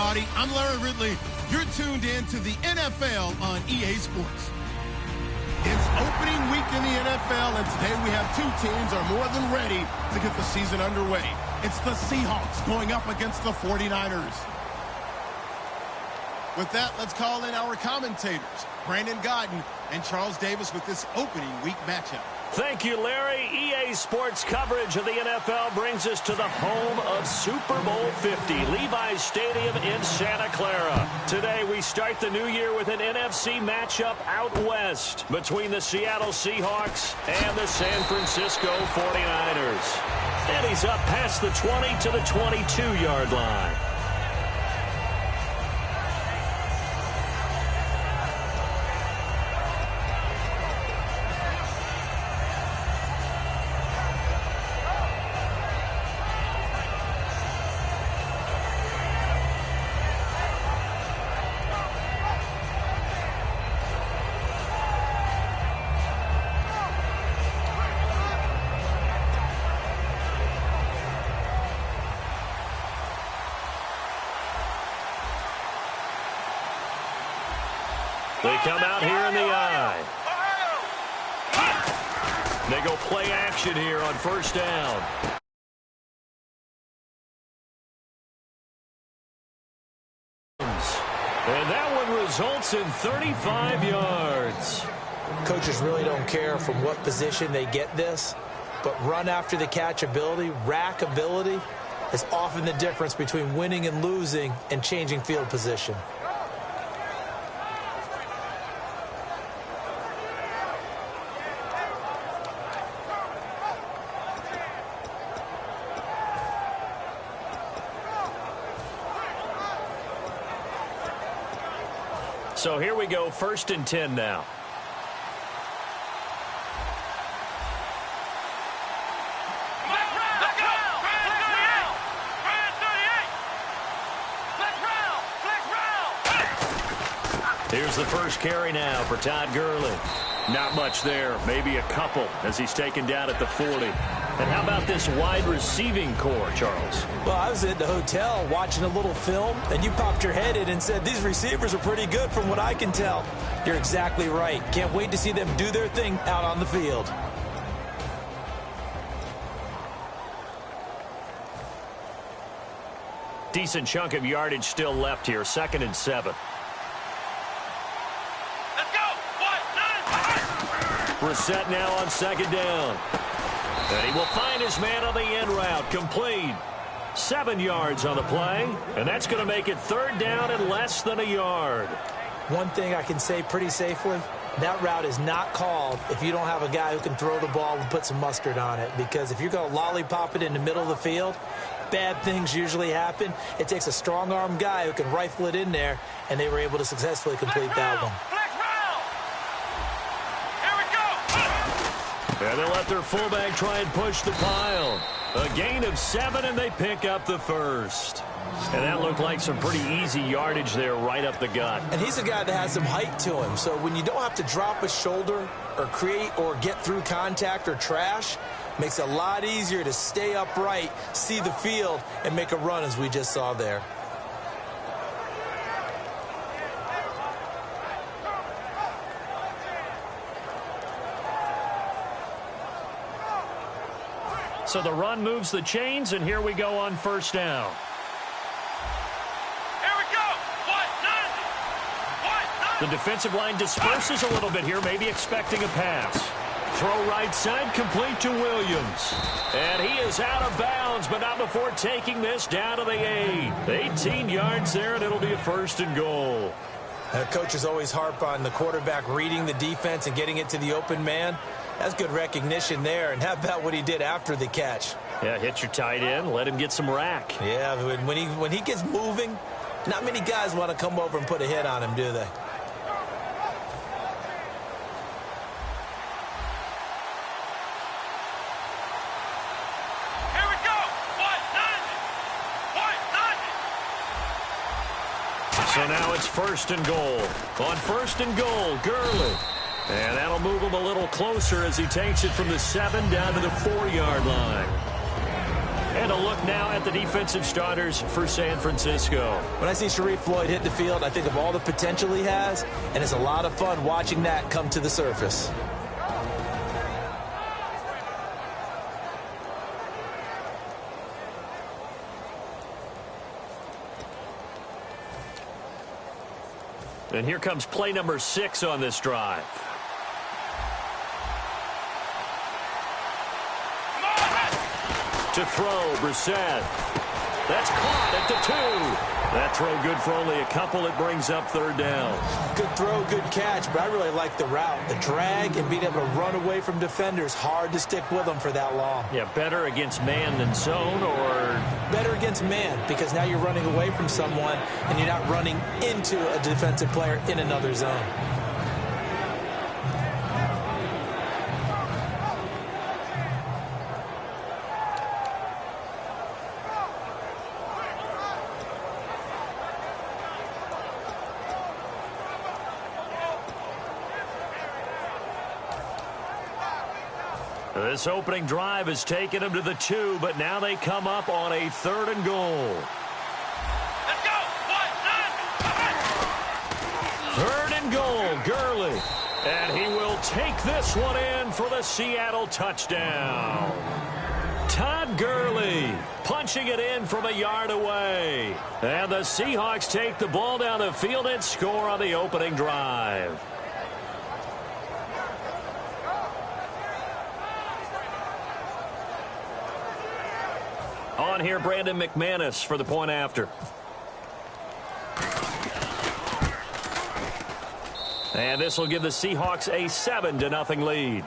everybody. I'm Larry Ridley. You're tuned in to the NFL on EA Sports. It's opening week in the NFL, and today we have two teams are more than ready to get the season underway. It's the Seahawks going up against the 49ers. With that, let's call in our commentators, Brandon Godden and Charles Davis, with this opening week matchup. Thank you, Larry. EA Sports coverage of the NFL brings us to the home of Super Bowl 50, Levi's Stadium in Santa Clara. Today, we start the new year with an NFC matchup out west between the Seattle Seahawks and the San Francisco 49ers. And he's up past the 20 to the 22-yard line. They come out here in the eye. They go play action here on first down. And that one results in 35 yards. Coaches really don't care from what position they get this, but run after the catch ability, rack ability, is often the difference between winning and losing and changing field position. So here we go, 1st and 10 now. Here's the first carry now for Todd Gurley. Not much there, maybe a couple as he's taken down at the 40. And how about this wide receiving core, Charles? Well, I was at the hotel watching a little film, and you popped your head in and said, these receivers are pretty good from what I can tell. You're exactly right. Can't wait to see them do their thing out on the field. Decent chunk of yardage still left here, 2nd and 7. Brissett now on 2nd down. And he will find his man on the end route. Complete. 7 yards on the play. And that's going to make it 3rd down and less than a yard. One thing I can say pretty safely, that route is not called if you don't have a guy who can throw the ball and put some mustard on it. Because if you're going to lollipop it in the middle of the field, bad things usually happen. It takes a strong-arm guy who can rifle it in there, and they were able to successfully complete that one. And they'll let their fullback try and push the pile. A gain of 7, and they pick up the first. And that looked like some pretty easy yardage there right up the gut. And he's a guy that has some height to him. So when you don't have to drop a shoulder or create or get through contact or trash, makes it a lot easier to stay upright, see the field, and make a run as we just saw there. So the run moves the chains, and here we go on 1st down. Here we go. The defensive line disperses a little bit here, maybe expecting a pass. Throw right side, complete to Williams. And he is out of bounds, but not before taking this down to the 8. 18 yards there, and it'll be a 1st and goal. Coaches always harp on the quarterback reading the defense and getting it to the open man. That's good recognition there. And how about what he did after the catch? Yeah, hit your tight end, let him get some rack. Yeah, when he gets moving, not many guys want to come over and put a hit on him, do they? Here we go. So now it's 1st and goal. On 1st and goal, Gurley. And that'll move him a little closer as he takes it from the 7 down to the 4-yard line. And a look now at the defensive starters for San Francisco. When I see Sharif Floyd hit the field, I think of all the potential he has, and it's a lot of fun watching that come to the surface. And here comes play number 6 on this drive. To throw, Brissett. That's caught at the 2. That throw good for only a couple. It brings up 3rd down. Good throw, good catch, but I really like the route. The drag and being able to run away from defenders. Hard to stick with them for that long. Yeah, better against man than zone, or? Better against man, because now you're running away from someone and you're not running into a defensive player in another zone. This opening drive has taken them to the 2, but now they come up on a 3rd and goal. Let's go! 3rd and goal, Gurley. And he will take this one in for the Seattle touchdown. Todd Gurley punching it in from a yard away. And the Seahawks take the ball down the field and score on the opening drive. On here, Brandon McManus for the point after. And this will give the Seahawks a 7-0 lead.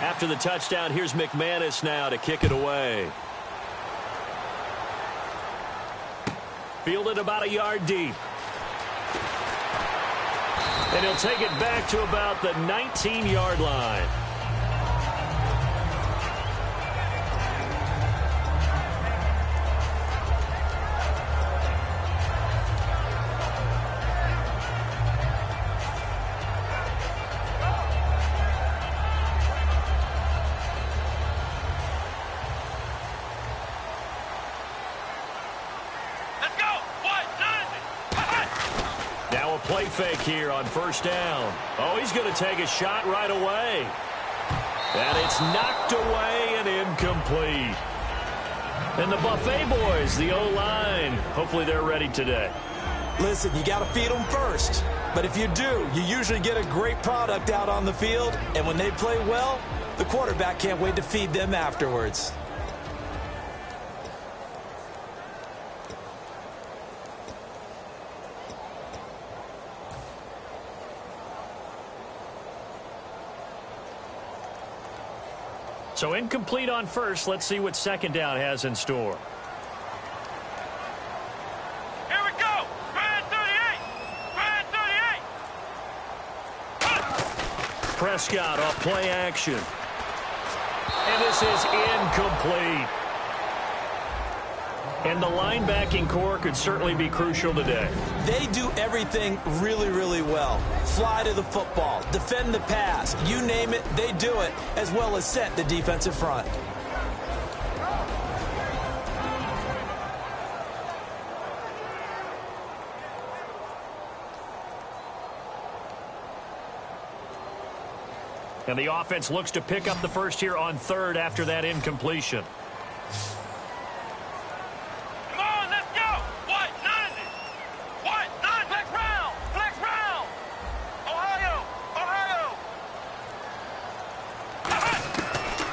After the touchdown, here's McManus now to kick it away. Fielded about a yard deep. And he'll take it back to about the 19-yard line. Play fake here on 1st down. Oh, he's going to take a shot right away. And it's knocked away and incomplete. And the Buffet boys, the O-line, hopefully they're ready today. Listen, you got to feed them first. But if you do, you usually get a great product out on the field. And when they play well, the quarterback can't wait to feed them afterwards. So incomplete on 1st. Let's see what 2nd down has in store. Here we go! Brand 38! Prescott off play action. And this is incomplete. And the linebacking core could certainly be crucial today. They do everything really, really well. Fly to the football, defend the pass, you name it, they do it, as well as set the defensive front. And the offense looks to pick up the first here on 3rd after that incompletion.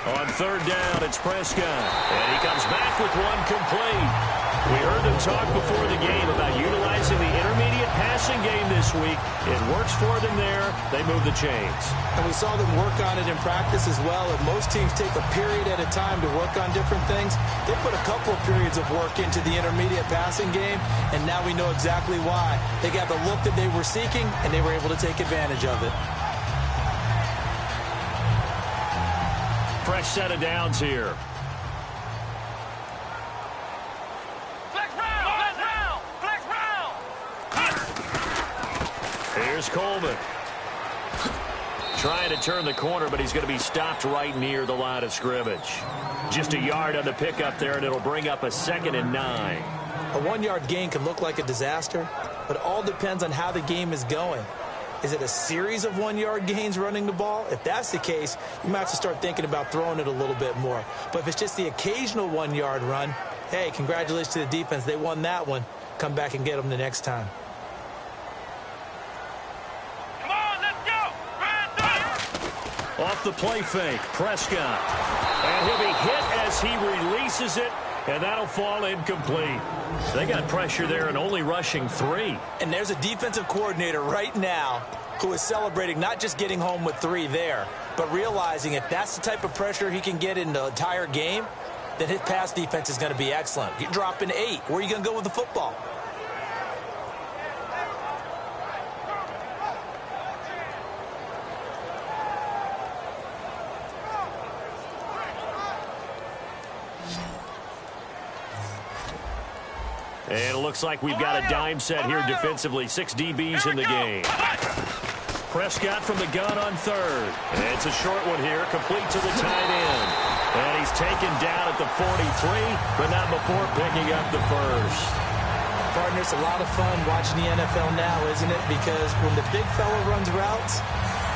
On 3rd down, it's Prescott. And he comes back with one complete. We heard them talk before the game about utilizing the intermediate passing game this week. It works for them there. They move the chains. And we saw them work on it in practice as well. And most teams take a period at a time to work on different things. They put a couple of periods of work into the intermediate passing game, and now we know exactly why. They got the look that they were seeking, and they were able to take advantage of it. Fresh set of downs here. Flex round! Flex round! Here's Coleman. Trying to turn the corner, but he's going to be stopped right near the line of scrimmage. Just a yard on the pickup there, and it'll bring up a 2nd and 9. A 1-yard gain can look like a disaster, but it all depends on how the game is going. Is it a series of 1-yard gains running the ball? If that's the case, you might have to start thinking about throwing it a little bit more. But if it's just the occasional 1-yard run, hey, congratulations to the defense. They won that one. Come back and get them the next time. Come on, let's go! Brandon! Off the play fake, Prescott. And he'll be hit as he releases it, and that'll fall incomplete. They got pressure there and only rushing 3. And there's a defensive coordinator right now who is celebrating not just getting home with 3 there, but realizing if that's the type of pressure he can get in the entire game, then his pass defense is going to be excellent. You're dropping 8. Where are you going to go with the football? And it looks like we've got a dime set here defensively. 6 DBs in the game. Prescott from the gun on 3rd. And it's a short one here, complete to the tight end. And he's taken down at the 43, but not before picking up the 1st. Partner, it's a lot of fun watching the NFL now, isn't it? Because when the big fella runs routes,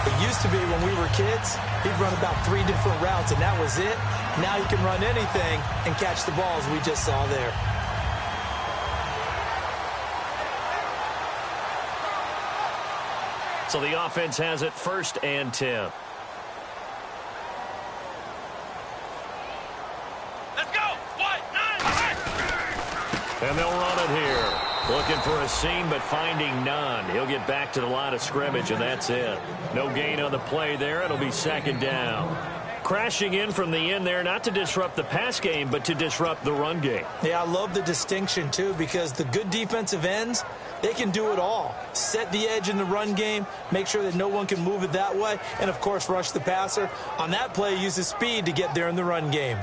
it used to be when we were kids, he'd run about 3 different routes, and that was it. Now he can run anything and catch the balls we just saw there. So the offense has it 1st and 10. Let's go! White, 9! And they'll run it here. Looking for a seam, but finding none. He'll get back to the line of scrimmage, and that's it. No gain on the play there. It'll be 2nd down. Crashing in from the end there, not to disrupt the pass game, but to disrupt the run game. Yeah, I love the distinction, too, because the good defensive ends, they can do it all. Set the edge in the run game, make sure that no one can move it that way, and, of course, rush the passer. On that play, use his speed to get there in the run game.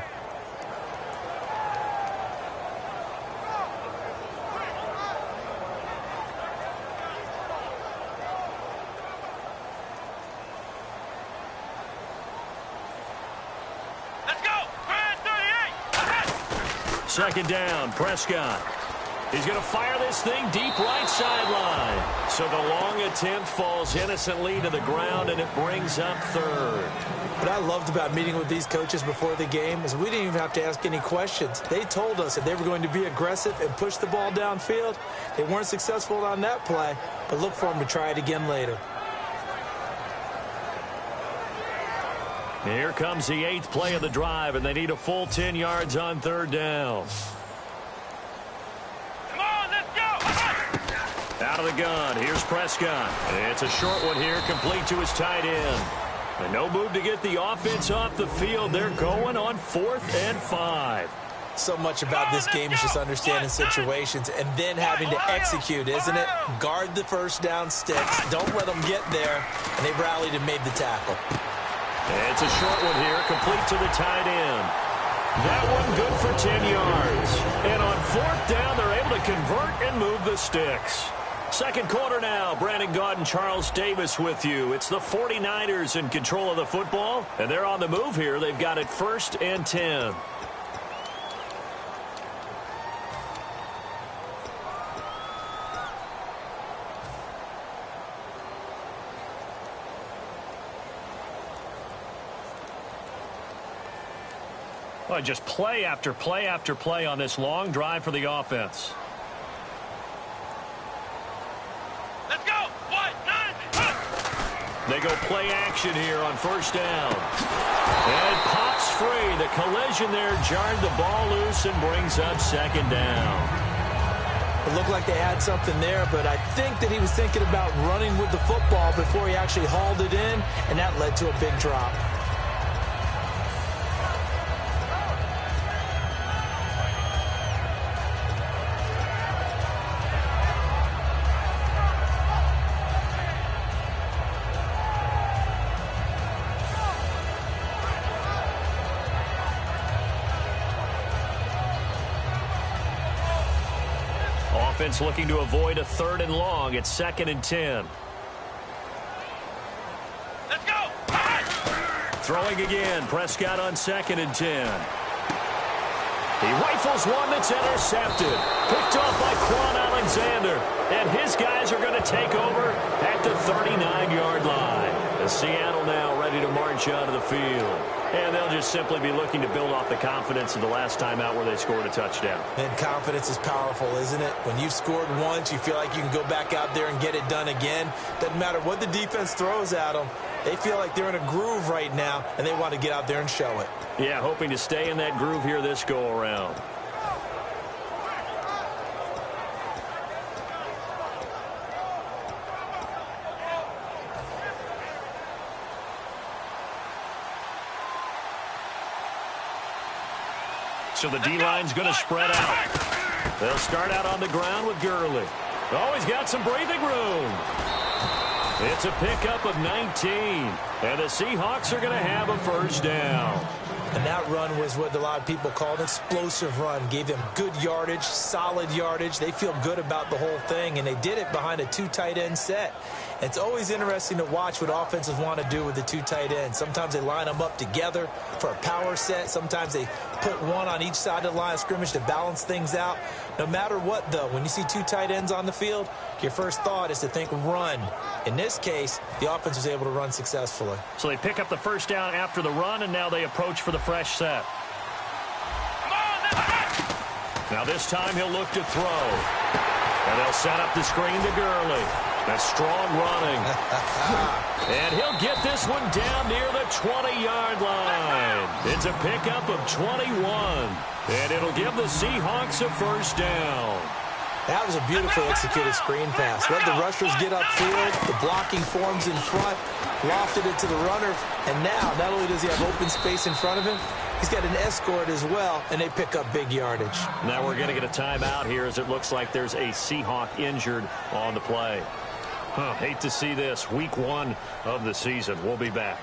Let's go! Brand 38! 2nd down, Prescott. He's going to fire this thing deep right sideline. So the long attempt falls innocently to the ground, and it brings up 3rd. What I loved about meeting with these coaches before the game is we didn't even have to ask any questions. They told us that they were going to be aggressive and push the ball downfield. They weren't successful on that play, but look for them to try it again later. Here comes the 8th play of the drive, and they need a full 10 yards on 3rd down. Come on, let's go! Out of the gun, here's Prescott. It's a short one here, complete to his tight end. And no move to get the offense off the field. They're going on 4th and 5. So much about this game is just understanding situations and then having to execute, isn't it? Guard the first down sticks. Don't let them get there. And they rallied and made the tackle. It's a short one here, complete to the tight end. That one good for 10 yards. And on 4th down, they're able to convert and move the sticks. 2nd quarter now. Brandon Gaudin, Charles Davis with you. It's the 49ers in control of the football, and they're on the move here. They've got it 1st and 10. Well, just play after play after play on this long drive for the offense. Let's go! White, 9! They go play action here on 1st down. And it pops free. The collision there jarred the ball loose and brings up 2nd down. It looked like they had something there, but I think that he was thinking about running with the football before he actually hauled it in, and that led to a big drop. offense looking to avoid a 3rd and long. It's 2nd and 10. Let's go. Throwing again. Prescott on 2nd and 10. He rifles one that's intercepted. Picked off by Quan Alexander. And his guys are going to take over at the 39-yard line. As Seattle now ready to march out of the field. And they'll just simply be looking to build off the confidence of the last time out where they scored a touchdown. And confidence is powerful, isn't it? When you've scored once, you feel like you can go back out there and get it done again. Doesn't matter what the defense throws at them. They feel like they're in a groove right now, and they want to get out there and show it. Yeah, hoping to stay in that groove here this go-around. So the D-line's going to spread out. They'll start out on the ground with Gurley. Oh, he's got some breathing room. It's a pickup of 19. And the Seahawks are going to have a 1st down. And that run was what a lot of people call an explosive run. Gave them good yardage, solid yardage. They feel good about the whole thing, and they did it behind a 2 tight end set. It's always interesting to watch what offenses want to do with the 2 tight ends. Sometimes they line them up together for a power set. Sometimes they put one on each side of the line of scrimmage to balance things out. No matter what, though, when you see 2 tight ends on the field, your first thought is to think run. In this case, the offense was able to run successfully. So they pick up the 1st down after the run, and now they approach for the fresh set. Now this time he'll look to throw. And they'll set up the screen to Gurley. That's strong running. And he'll get this one down near the 20-yard line. It's a pickup of 21. And it'll give the Seahawks a 1st down. That was a beautifully executed screen pass. Let the rushers get upfield. The blocking forms in front. Lofted it to the runner. And now, not only does he have open space in front of him, he's got an escort as well, and they pick up big yardage. Now we're going to get a timeout here as it looks like there's a Seahawk injured on the play. Hate to see this. Week 1 of the season. We'll be back.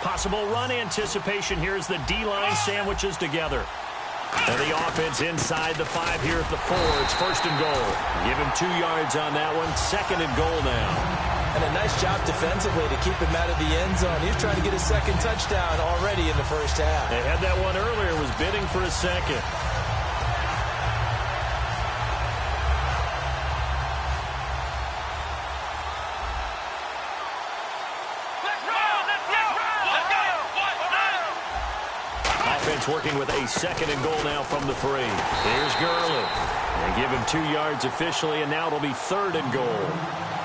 Possible run anticipation here as the D-line sandwiches together. And the offense inside the 5 here at the 4. It's 1st and goal. Give him 2 yards on that one. 2nd and goal now. And a nice job defensively to keep him out of the end zone. He was trying to get his 2nd touchdown already in the 1st half. They had that one earlier, was bidding for a 2nd. Offense working with a 2nd and goal now from the 3. Here's Gurley. They give him 2 yards officially, and now it'll be 3rd and goal.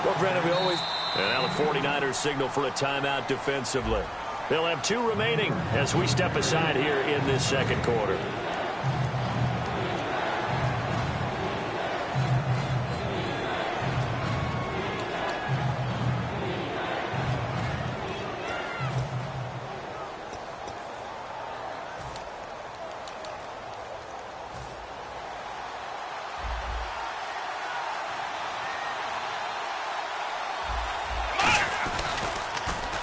Well, Brandon, we always... And now the 49ers signal for a timeout defensively. They'll have 2 remaining as we step aside here in this 2nd quarter.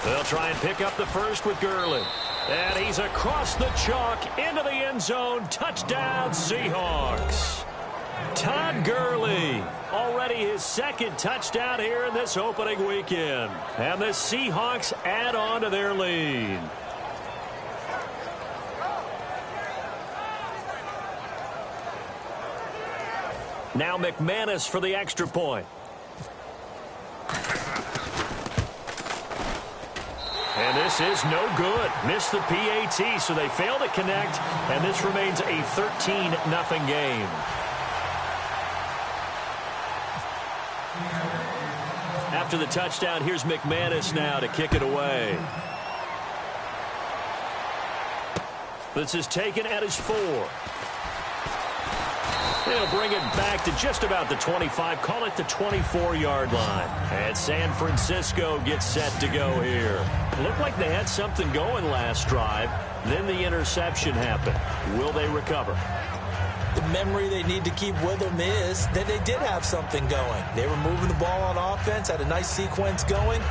They'll try and pick up the 1st with Gurley. And he's across the chalk into the end zone. Touchdown, Seahawks. Todd Gurley, already his 2nd touchdown here in this opening weekend. And the Seahawks add on to their lead. Now McManus for the extra point. And this is no good. Missed the PAT, so they fail to connect, and this remains a 13-0 game. After the touchdown, here's McManus now to kick it away. This is taken at his 4. They'll bring it back to just about the 25, call it the 24-yard line. And San Francisco gets set to go here. Looked like they had something going last drive. Then the interception happened. Will they recover? The memory they need to keep with them is that they did have something going. They were moving the ball on offense, had a nice sequence going.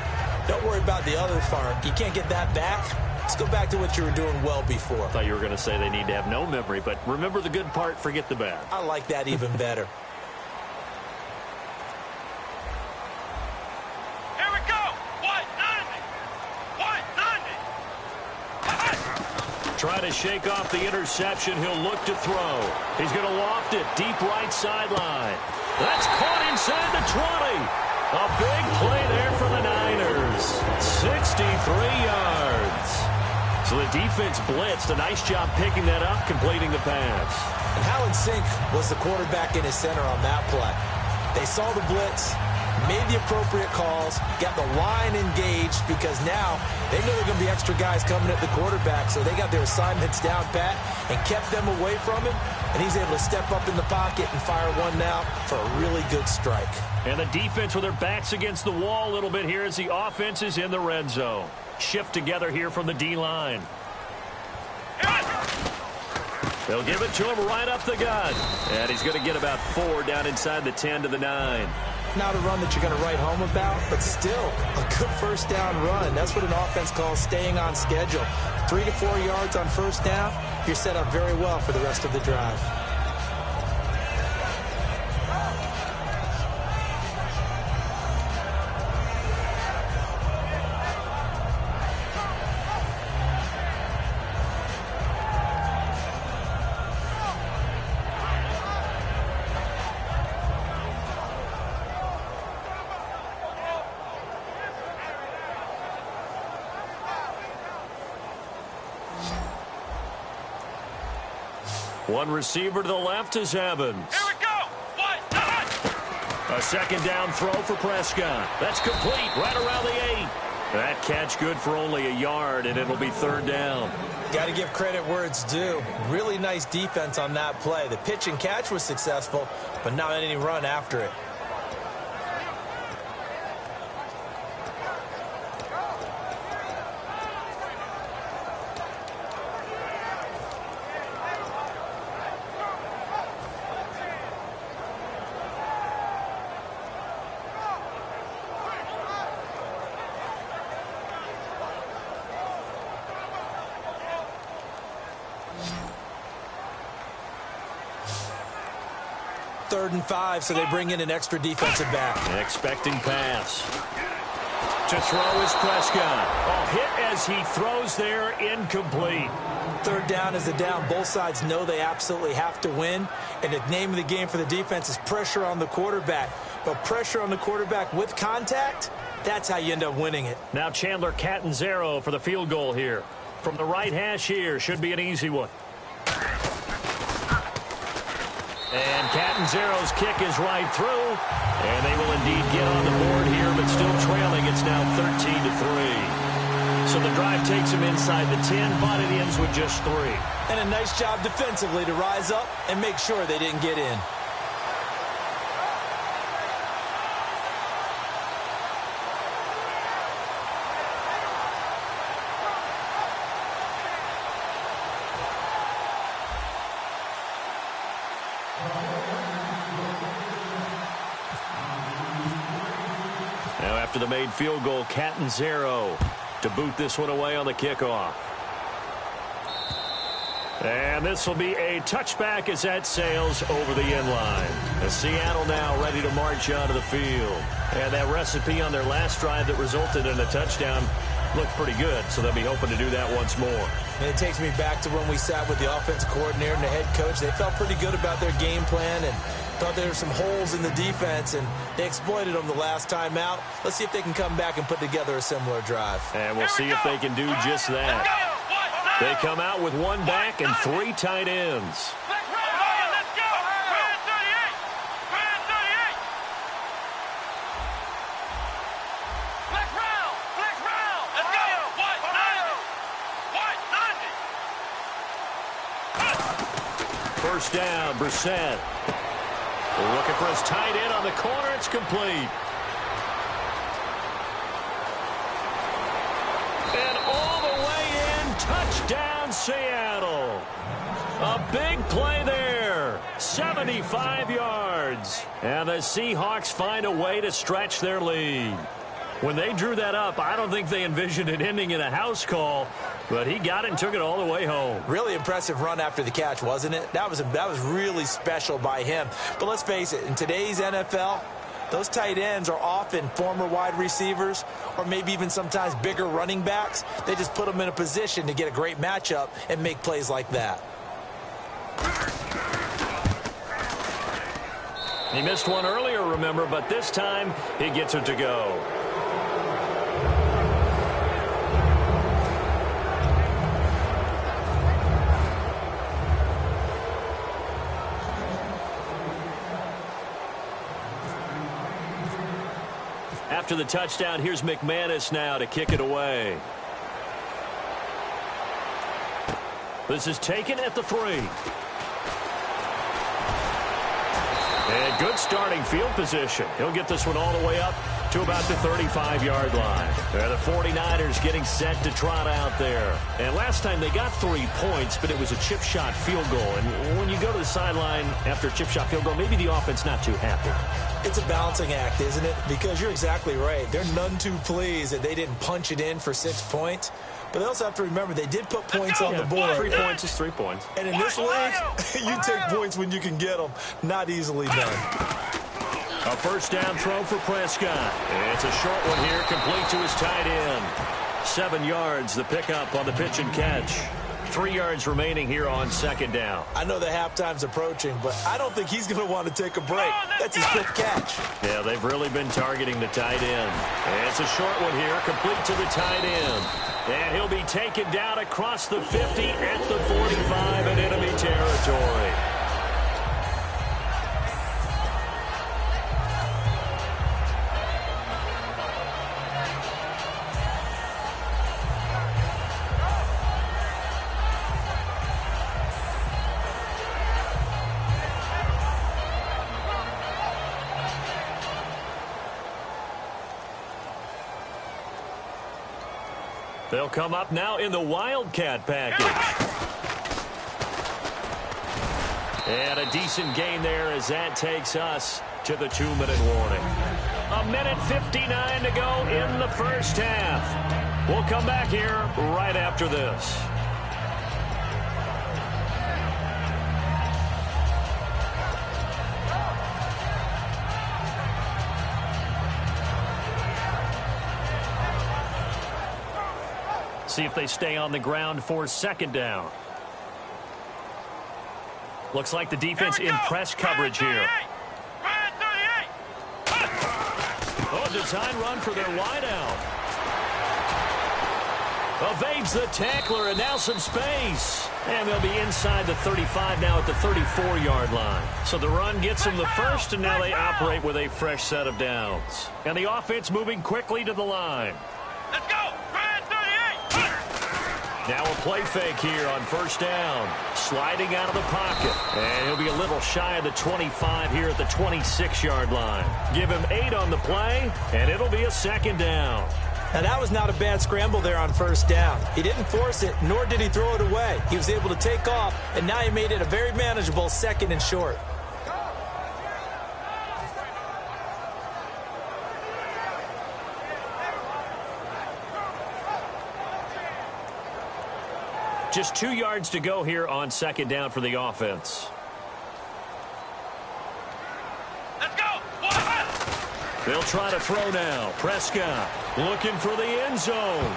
Don't worry about the other part. You can't get that back. Let's go back to what you were doing well before. I thought you were going to say they need to have no memory, but remember the good part, forget the bad. I like that even better. Here we go. White 90. White 90. Try to shake off the interception. He'll look to throw. He's going to loft it deep right sideline. That's caught inside the 20. A big play there for the Niners. 63 yards. So the defense blitzed. A nice job picking that up, completing the pass. And how in sync was the quarterback in his center on that play? They saw the blitz, made the appropriate calls, got the line engaged because now they know there are going to be extra guys coming at the quarterback, so they got their assignments down pat and kept them away from him, and he's able to step up in the pocket and fire one now for a really good strike. And the defense with their backs against the wall a little bit here as the offense is in the red zone. Shift together here from the D-line. They'll give it to him right up the gut. And he's going to get about 4 down inside the 10 to the 9. Not a run that you're going to write home about, but still a good first down run. That's what an offense calls staying on schedule. 3 to 4 yards on first down, you're set up very well for the rest of the drive. One receiver to the left is Evans. Here we go. White 90. A second down throw for Prescott. That's complete right around the 8. That catch good for only a yard, and it'll be 3rd down. Got to give credit where it's due. Really nice defense on that play. The pitch and catch was successful, but not any run after it. Third and 5, so they bring in an extra defensive back. Expecting pass. To throw is Prescott. Oh, hit as he throws there, incomplete. 3rd down is the down. Both sides know they absolutely have to win, and the name of the game for the defense is pressure on the quarterback. But pressure on the quarterback with contact, that's how you end up winning it. Now Chandler Catanzaro for the field goal here. From the right hash here, should be an easy one. And Catanzaro's kick is right through. And they will indeed get on the board here, but still trailing. It's now 13-3. So the drive takes them inside the 10, but it ends with just 3. And a nice job defensively to rise up and make sure they didn't get in. Now after the made field goal, Catanzaro to boot this one away on the kickoff. And this will be a touchback as that sails over the end line. As Seattle now ready to march onto the field. And that recipe on their last drive that resulted in a touchdown looked pretty good, so they'll be hoping to do that once more. And it takes me back to when we sat with the offensive coordinator and the head coach. They felt pretty good about their game plan and thought there were some holes in the defense, and they exploited them the last time out. Let's see if they can come back and put together a similar drive. And we'll see if they can do just that. They come out with one back and 3 tight ends. First down, Brissett. Looking for his tight end on the corner. It's complete. And all the way in, touchdown Seattle. A big play there. here. 75 yards. And the Seahawks find a way to stretch their lead. When they drew that up, I don't think they envisioned it ending in a house call, but he got it and took it all the way home. Really impressive run after the catch, wasn't it? That was really special by him. But let's face it, in today's NFL, those tight ends are often former wide receivers or maybe even sometimes bigger running backs. They just put them in a position to get a great matchup and make plays like that. He missed one earlier, remember, but this time he gets it to go. After the touchdown, here's McManus now to kick it away. This is taken at the 3. And good starting field position. He'll get this one all the way up to about the 35-yard line. The 49ers getting set to trot out there. And last time they got 3 points, but it was a chip shot field goal. And when you go to the sideline after a chip shot field goal, maybe the offense not too happy. It's a balancing act, isn't it? Because you're exactly right. They're none too pleased that they didn't punch it in for 6 points. But they also have to remember they did put points on the board. 3 points is 3 points. And in this league, you take points when you can get them. Not easily done. A first down throw for Prescott. It's a short one here, complete to his tight end. 7 yards, the pickup on the pitch and catch. 3 yards remaining here on second down. I know the halftime's approaching, but I don't think he's going to want to take a break. That's his fifth catch. Yeah, they've really been targeting the tight end. And it's a short one here, complete to the tight end. And he'll be taken down across the 50 at the 45 in enemy territory. They'll come up now in the Wildcat package. And a decent gain there as that takes us to the 2-minute warning. 1:59 to go in the first half. We'll come back here right after this. See if they stay on the ground for second down. Looks like the defense in press coverage here. Oh, design run for their wideout. Evades the tackler, and now some space. And they'll be inside the 35 now at the 34-yard line. So the run gets them the first, and now they operate with a fresh set of downs. And the offense moving quickly to the line. Let's go! Now a play fake here on first down. Sliding out of the pocket. And he'll be a little shy of the 25 here at the 26-yard line. Give him 8 on the play, and it'll be a second down. Now, that was not a bad scramble there on first down. He didn't force it, nor did he throw it away. He was able to take off, and now he made it a very manageable second and short. Just 2 yards to go here on second down for the offense. Let's go! They'll try to throw now. Prescott looking for the end zone.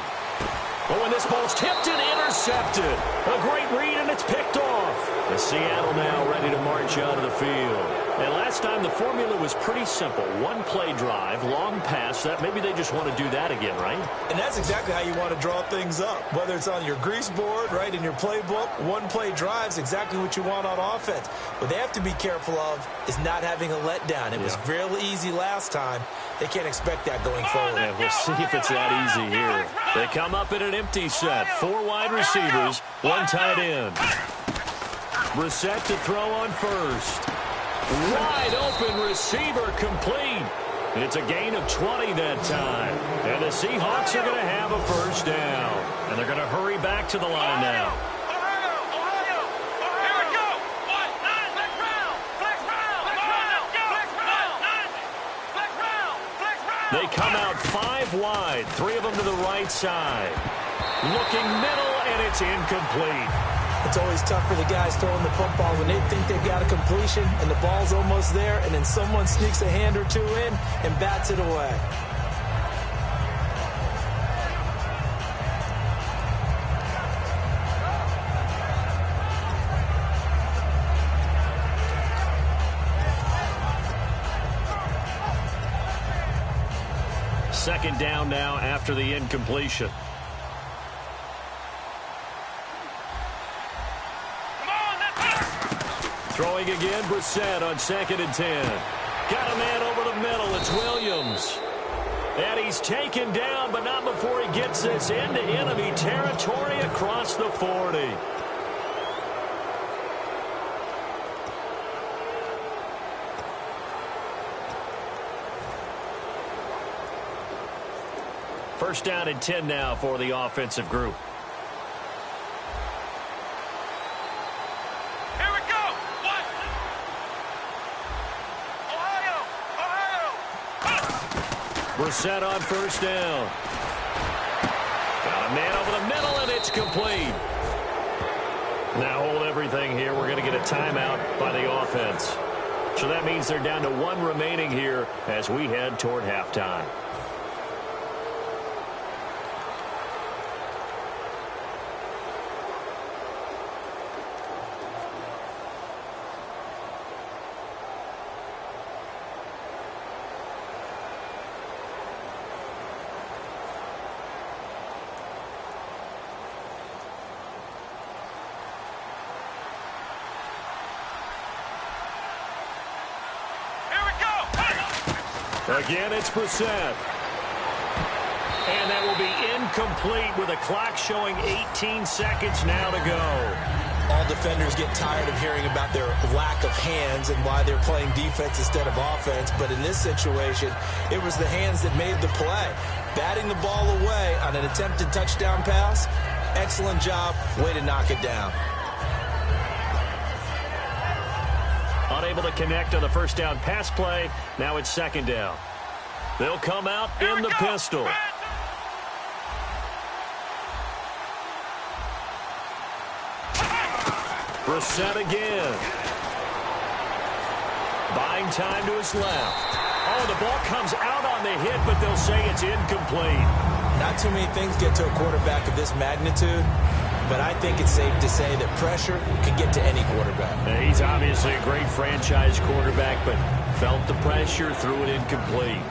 But when this ball's tipped and intercepted, a great read, and it's picked off. And Seattle now ready to march out of the field. And last time the formula was pretty simple. 1-play drive, long pass. That maybe they just want to do that again, right? And that's exactly how you want to draw things up. Whether it's on your grease board, right, in your playbook, 1-play drive's exactly what you want on offense. What they have to be careful of is not having a letdown. It was real easy last time. They can't expect that going forward. And we'll see if it's that easy here. They come up in an empty set. 4 wide receivers, 1 tight end. Brissett to throw on first. Wide open receiver complete. It's a gain of 20 that time. And the Seahawks are going to have a first down. And they're going to hurry back to the line now. Here we go! 1-9, let's run! They come out 5 wide, 3 of them to the right side. Looking middle, and it's incomplete. It's always tough for the guys throwing the football when they think they've got a completion and the ball's almost there, and then someone sneaks a hand or two in and bats it away. Second down now after the incompletion. Throwing again, Brissett on 2nd and 10. Got a man over the middle. It's Williams. And he's taken down, but not before he gets this into enemy territory across the 40. First down and 10 now for the offensive group. Here we go. What? Ohio. Brissett on first down. Got a man over the middle, and it's complete. Now hold everything here. We're going to get a timeout by the offense. So that means they're down to 1 remaining here as we head toward halftime. Again, it's Brissett. And that will be incomplete with a clock showing 18 seconds now to go. All defenders get tired of hearing about their lack of hands and why they're playing defense instead of offense. But in this situation, it was the hands that made the play. Batting the ball away on an attempted touchdown pass. Excellent job. Way to knock it down. Unable to connect on the first down pass play. Now it's second down. They'll come out in the pistol. Brissett again. Buying time to his left. Oh, the ball comes out on the hit, but they'll say it's incomplete. Not too many things get to a quarterback of this magnitude, but I think it's safe to say that pressure can get to any quarterback. He's obviously a great franchise quarterback, but felt the pressure, threw it incomplete.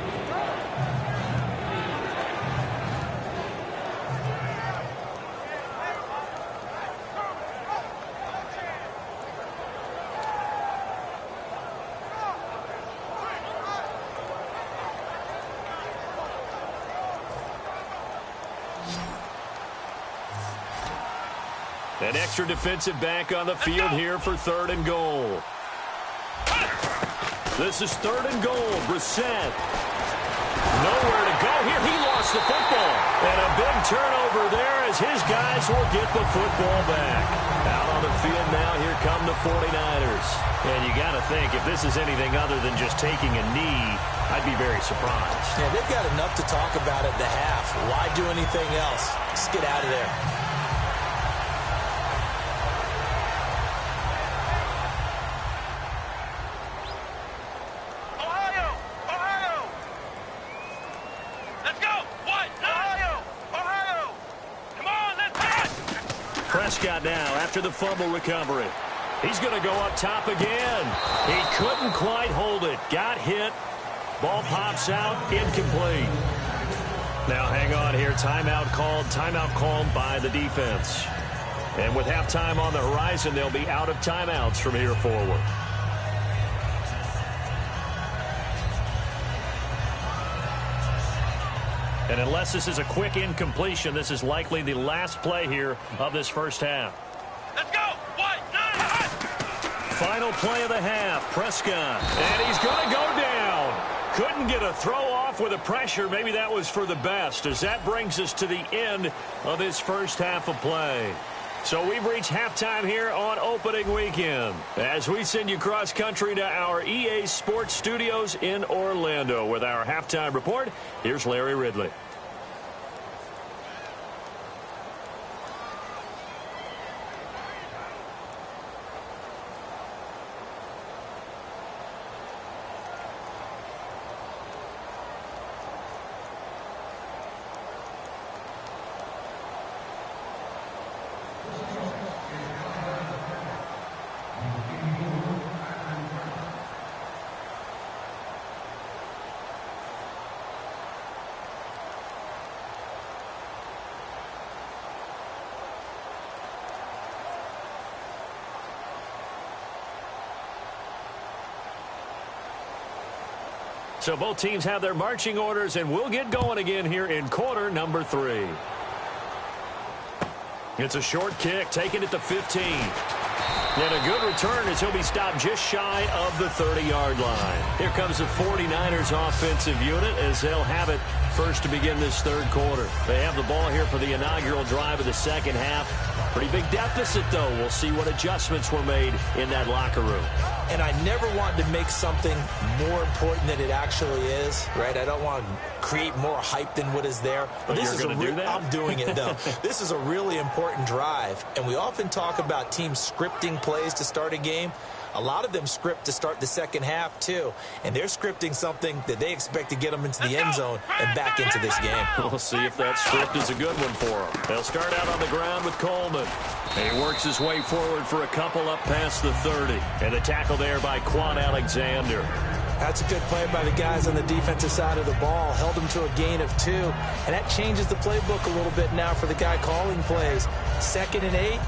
An extra defensive back on the field here for 3rd and goal. This is 3rd and goal. Brissett. Nowhere to go here. He lost the football. And a big turnover there as his guys will get the football back. Out on the field now, here come the 49ers. And you got to think, if this is anything other than just taking a knee, I'd be very surprised. Yeah, they've got enough to talk about at the half. Why do anything else? Just get out of there. Prescott now after the fumble recovery. He's going to go up top again. He couldn't quite hold it. Got hit. Ball pops out. Incomplete. Now hang on here. Timeout called by the defense. And with halftime on the horizon, they'll be out of timeouts from here forward. And unless this is a quick incompletion, this is likely the last play here of this first half. Let's go. What? Final play of the half. Prescott. And he's going to go down. Couldn't get a throw off with the pressure. Maybe that was for the best, as that brings us to the end of this first half of play. So we've reached halftime here on opening weekend as we send you cross-country to our EA Sports Studios in Orlando with our halftime report. Here's Larry Ridley. So both teams have their marching orders, and we'll get going again here in quarter number 3. It's a short kick, taken at the 15. And a good return as he'll be stopped just shy of the 30-yard line. Here comes the 49ers offensive unit as they'll have it first to begin this third quarter. They have the ball here for the inaugural drive of the second half. Pretty big deficit, though. We'll see what adjustments were made in that locker room. And I never want to make something more important than it actually is, right? I don't want to create more hype than what is there. But this you're going to do that? I'm doing it, though. This is a really important drive. And we often talk about teams scripting plays to start a game. A lot of them script to start the second half, too. And they're scripting something that they expect to get them into the end zone and back into this game. We'll see if that script is a good one for them. They'll start out on the ground with Coleman. He works his way forward for a couple up past the 30. And the tackle there by Quan Alexander. That's a good play by the guys on the defensive side of the ball. Held them to a gain of 2. And that changes the playbook a little bit now for the guy calling plays. 2nd and 8.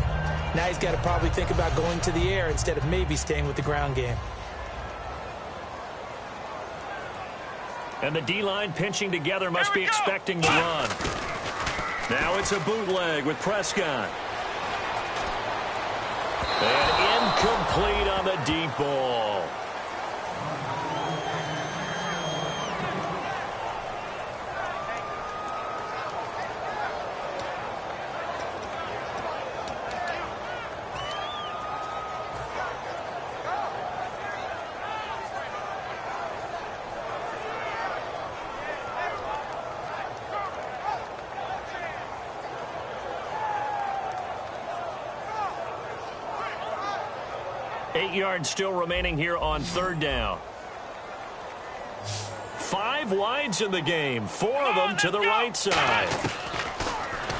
Now he's got to probably think about going to the air instead of maybe staying with the ground game. And the D-line pinching together must be expecting the run. Now it's a bootleg with Prescott. And incomplete on the deep ball. Yards still remaining here on third down. 5 wides in the game, 4 of them to the right side.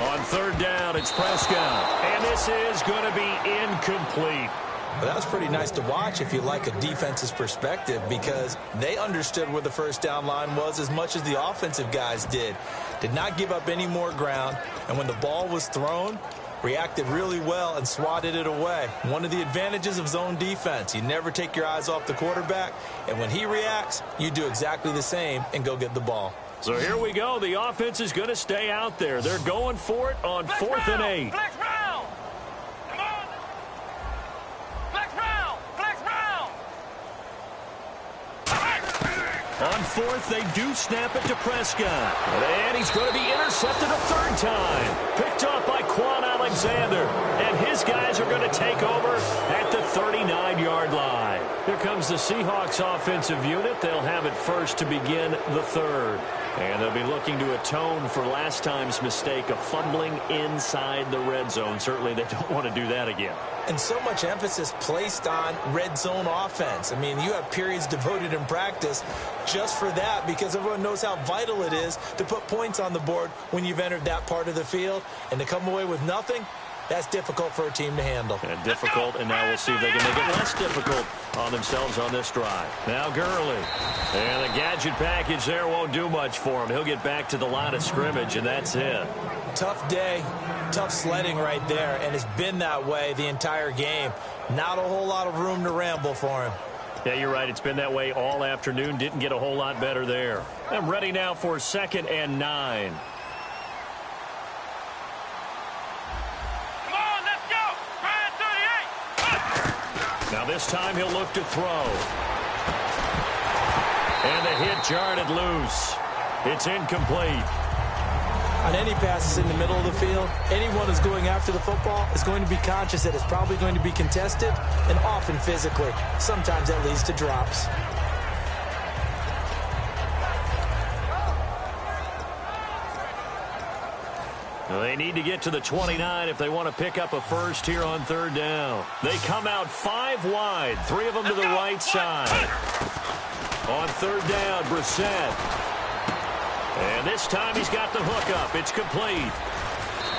On third down, it's Prescott, and this is going to be incomplete. Well, that was pretty nice to watch if you like a defense's perspective, because they understood where the first down line was as much as the offensive guys did. Did not give up any more ground, and when the ball was thrown, reacted really well and swatted it away. One of the advantages of zone defense, you never take your eyes off the quarterback, and when he reacts, you do exactly the same and go get the ball. So here we go. The offense is going to stay out there. They're going for it on 4th and 8. Flex round. Come on. Flex round. Flex round. On 4th, they do snap it to Prescott. And he's going to be intercepted a 3rd time. Picked off by Quan Alexander. And his guys are going to take over at the 39-yard line. Here comes the Seahawks offensive unit. They'll have it first to begin the 3rd. And they'll be looking to atone for last time's mistake of fumbling inside the red zone. Certainly they don't want to do that again. And so much emphasis placed on red zone offense. I mean, you have periods devoted in practice just for that, because everyone knows how vital it is to put points on the board when you've entered that part of the field. And to come away with nothing, that's difficult for a team to handle. And difficult, and now we'll see if they can make it less difficult on themselves on this drive. Now Gurley. And the gadget package there won't do much for him. He'll get back to the line of scrimmage, and that's it. Tough day, tough sledding right there, and it's been that way the entire game. Not a whole lot of room to ramble for him. Yeah, you're right. It's been that way all afternoon. Didn't get a whole lot better there. I'm ready now for 2nd and 9. Now this time he'll look to throw. And the hit jarred it loose. It's incomplete. On any passes in the middle of the field, anyone who's going after the football is going to be conscious that it's probably going to be contested and often physically. Sometimes that leads to drops. Well, they need to get to the 29 if they want to pick up a first here on third down. They come out 5 wide, 3 of them to the right side. On third down, Brissett. And this time he's got the hook up. It's complete.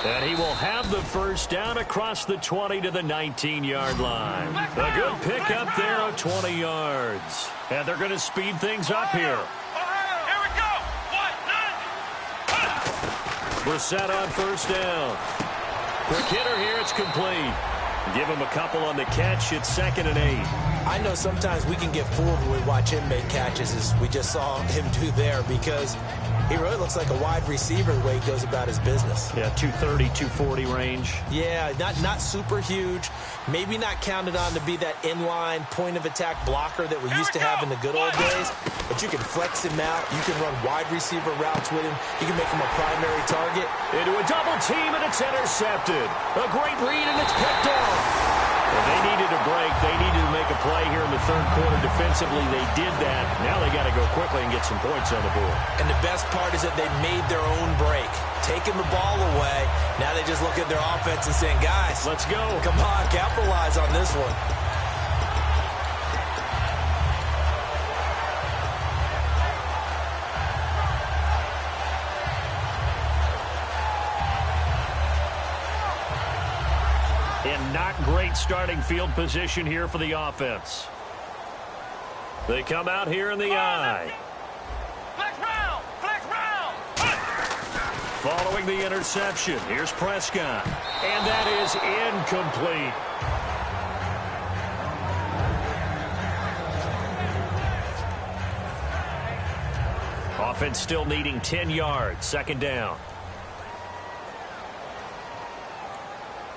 And he will have the first down across the 20 to the 19-yard line. A good pickup there of 20 yards. And they're going to speed things up here. Here we go. 1, 9. Brissett on first down. Quick hitter here. It's complete. Give him a couple on the catch. It's 2nd and 8. I know sometimes we can get fooled when we watch him make catches, as we just saw him do there, because he really looks like a wide receiver the way he goes about his business. Yeah, 230, 240 range. Yeah, not super huge. Maybe not counted on to be that inline point-of-attack blocker that we used to have in the good old days. But you can flex him out. You can run wide receiver routes with him. You can make him a primary target. Into a double team, and it's intercepted. A great read, and it's picked off. Well, they needed a break. They needed to make a play here in the third quarter defensively. They did that. Now they got to go quickly and get some points on the board. And the best part is that they made their own break. Taking the ball away. Now they just look at their offense and saying, guys, let's go. Come on, capitalize on this one. And not great starting field position here for the offense. They come out here in the eye. Flex round. Flex round. Following the interception, here's Prescott. And that is incomplete. Offense still needing 10 yards. 2nd down.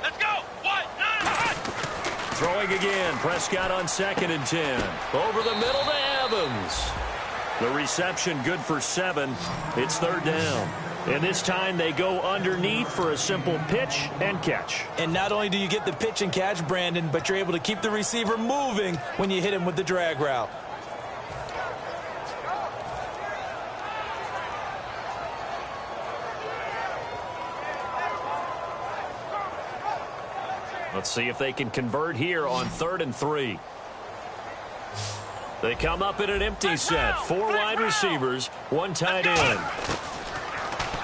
Let's go. 1, 9. Throwing again. Prescott on 2nd and 10. Over the middle to Evans. The reception good for 7. It's 3rd down. And this time they go underneath for a simple pitch and catch. And not only do you get the pitch and catch, Brandon, but you're able to keep the receiver moving when you hit him with the drag route. Let's see if they can convert here on 3rd and 3. They come up in an empty set. 4 wide receivers, 1 tight end.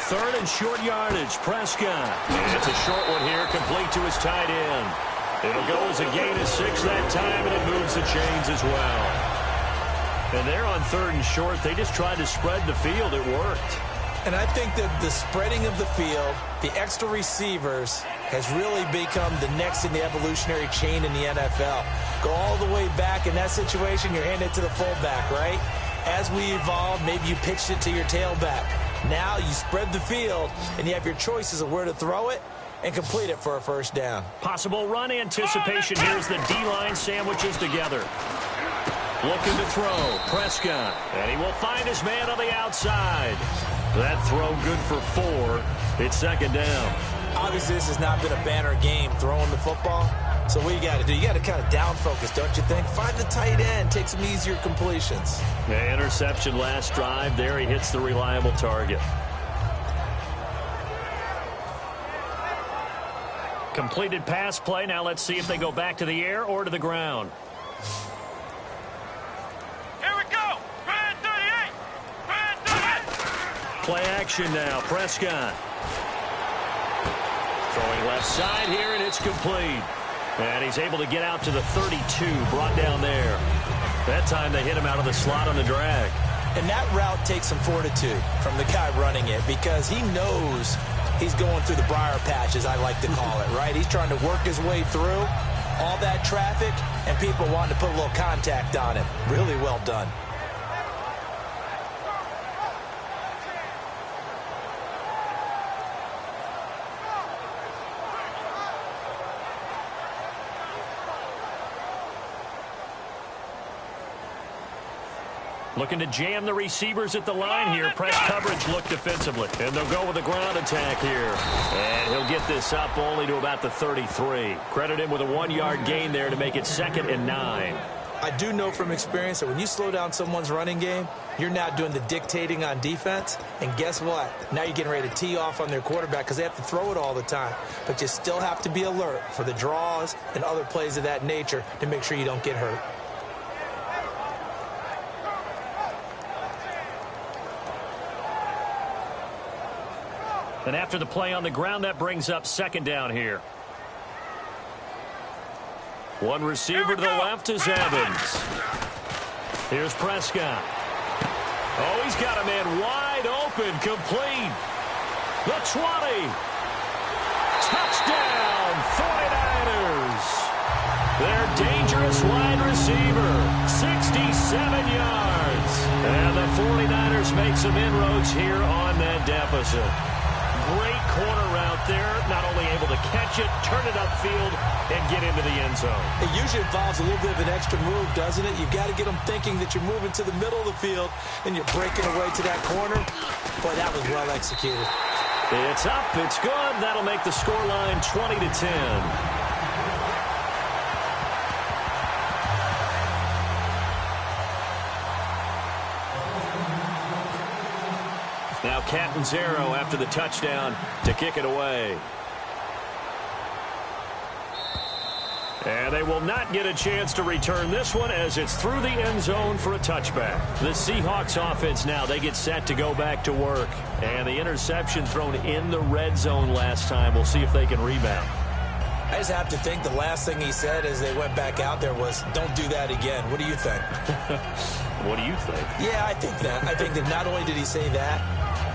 3rd and short yardage, Prescott. And it's a short one here, complete to his tight end. It'll go as a gain of 6 that time, and it moves the chains as well. And they're on 3rd and short. They just tried to spread the field. It worked. And I think that the spreading of the field, the extra receivers, has really become the next in the evolutionary chain in the NFL. Go all the way back in that situation, you're handing it to the fullback, right? As we evolve, maybe you pitched it to your tailback. Now you spread the field, and you have your choices of where to throw it and complete it for a first down. Possible run anticipation. Here's the D-line sandwiches together. Looking to throw, Prescott. And he will find his man on the outside. That throw good for 4. It's 2nd down. Obviously, this has not been a banner game throwing the football. So what you got to do, you got to kind of down focus, don't you think? Find the tight end, take some easier completions. Yeah, interception last drive. There he hits the reliable target. Completed pass play. Now let's see if they go back to the air or to the ground. Here we go. Grand 38. Grand 38. Play action now. Prescott. Throwing left side here, and it's complete. And he's able to get out to the 32, brought down there. That time they hit him out of the slot on the drag. And that route takes some fortitude from the guy running it, because he knows he's going through the briar patch, as I like to call it, right? He's trying to work his way through all that traffic and people wanting to put a little contact on him. Really well done. Looking to jam the receivers at the line here. Press coverage look defensively. And they'll go with a ground attack here. And he'll get this up only to about the 33. Credit him with a 1-yard gain there to make it 2nd and 9. I do know from experience that when you slow down someone's running game, you're now doing the dictating on defense. And guess what? Now you're getting ready to tee off on their quarterback because they have to throw it all the time. But you still have to be alert for the draws and other plays of that nature to make sure you don't get hurt. And after the play on the ground, that brings up 2nd down here. One receiver to the left is Evans. Here's Prescott. Oh, he's got a man wide open, complete. The 20. Touchdown, 49ers. Their dangerous wide receiver, 67 yards. And the 49ers make some inroads here on that deficit. Great corner route there. Not only able to catch it, turn it upfield, and get into the end zone. It usually involves a little bit of an extra move, doesn't it? You've got to get them thinking that you're moving to the middle of the field and you're breaking away to that corner. Boy, that was well executed. It's up. It's good. That'll make the scoreline 20-10. Now Catanzaro after the touchdown to kick it away. And they will not get a chance to return this one as it's through the end zone for a touchback. The Seahawks offense now, they get set to go back to work. And the interception thrown in the red zone last time. We'll see if they can rebound. I just have to think the last thing he said as they went back out there was, don't do that again. What do you think? What do you think? Yeah, I think that. I think that not only did he say that,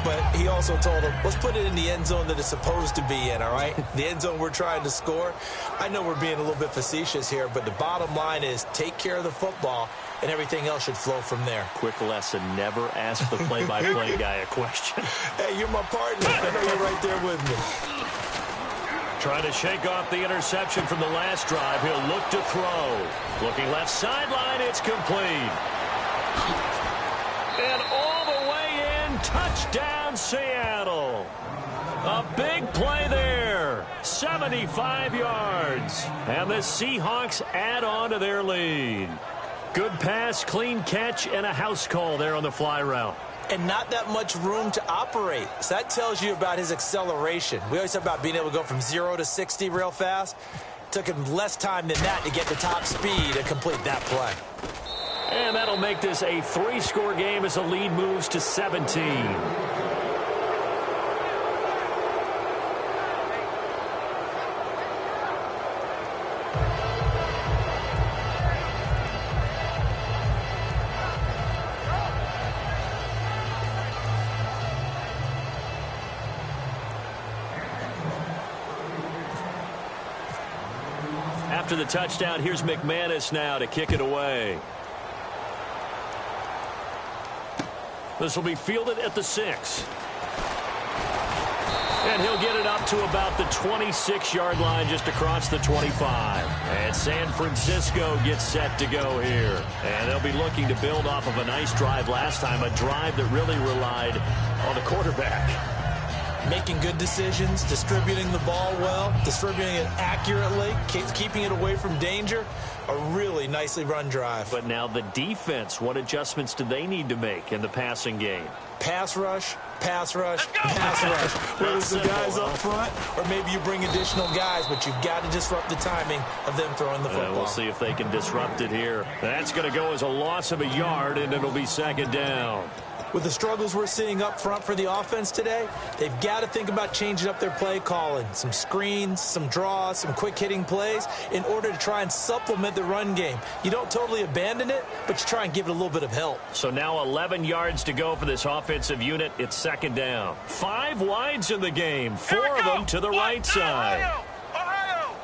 but he also told them, let's put it in the end zone that it's supposed to be in, all right? The end zone we're trying to score. I know we're being a little bit facetious here, but the bottom line is take care of the football, and everything else should flow from there. Quick lesson, never ask the play-by-play guy a question. Hey, you're my partner. I know you're right there with me. Trying to shake off the interception from the last drive. He'll look to throw. Looking left sideline, it's complete. And all the way in, touchdown Seattle. A big play there, 75 yards. And the Seahawks add on to their lead. Good pass, clean catch, and a house call there on the fly route. And not that much room to operate. So that tells you about his acceleration. We always talk about being able to go from 0 to 60 real fast. Took him less time than that to get the top speed and complete that play. And that'll make this a 3-score game as the lead moves to 17. After the touchdown, here's McManus now to kick it away. This will be fielded at the 6. And he'll get it up to about the 26-yard line just across the 25. And San Francisco gets set to go here. And they'll be looking to build off of a nice drive last time, a drive that really relied on the quarterback. Making good decisions, distributing the ball well, distributing it accurately, keeping it away from danger. A really nicely run drive. But now the defense, what adjustments do they need to make in the passing game? Pass rush, pass rush, pass rush. Whether it's the guys up front or maybe you bring additional guys, but you've got to disrupt the timing of them throwing the football. We'll see if they can disrupt it here. That's going to go as a loss of a yard, and it'll be 2nd down. With the struggles we're seeing up front for the offense today, they've got to think about changing up their play calling. Some screens, some draws, some quick-hitting plays in order to try and supplement the run game. You don't totally abandon it, but you try and give it a little bit of help. So now 11 yards to go for this offensive unit. It's 2nd down. 5 wides in the game, 4 of them to the right side. Ohio!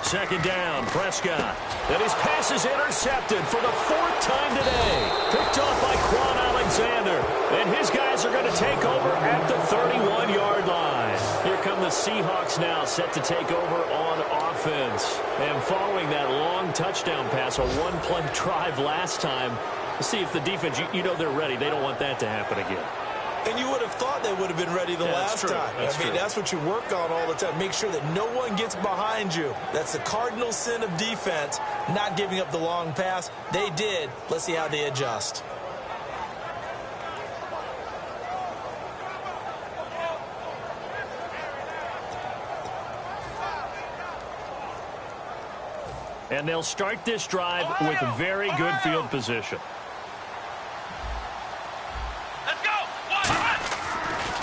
2nd down, Prescott. And his pass is intercepted for the 4th time today. Picked off by Quan Alexander. And his guys are going to take over at the 31-yard line. Here come the Seahawks now, set to take over on offense. And following that long touchdown pass, a one-play drive last time, let's see if the defense, you know they're ready. They don't want that to happen again. And you would have thought they would have been ready the last time. I mean, that's what you work on all the time. Make sure that no one gets behind you. That's the cardinal sin of defense, not giving up the long pass. They did. Let's see how they adjust. And they'll start this drive with very good field position. Let's go.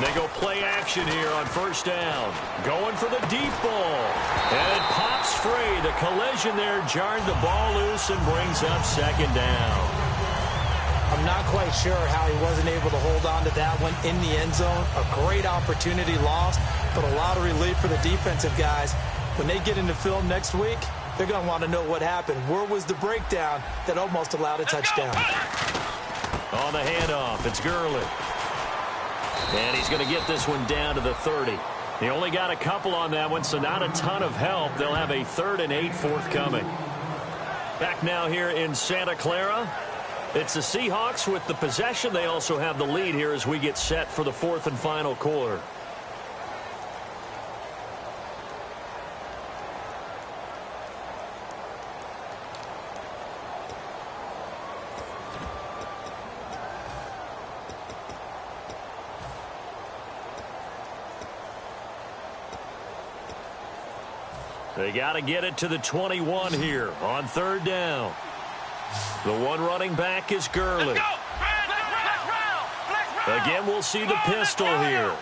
They go play action here on first down. Going for the deep ball. And it pops free. The collision there jarred the ball loose and brings up second down. I'm not quite sure how he wasn't able to hold on to that one in the end zone. A great opportunity lost, but a lot of relief for the defensive guys. When they get into film next week, they're going to want to know what happened. Where was the breakdown that almost allowed a touchdown? On the handoff, it's Gurley. And he's going to get this one down to the 30. He only got a couple on that one, so not a ton of help. They'll have a 3rd and 8 forthcoming. Back now here in Santa Clara. It's the Seahawks with the possession. They also have the lead here as we get set for the 4th and final quarter. They got to get it to the 21 here on 3rd down. The one running back is Gurley. Again, we'll see the pistol here.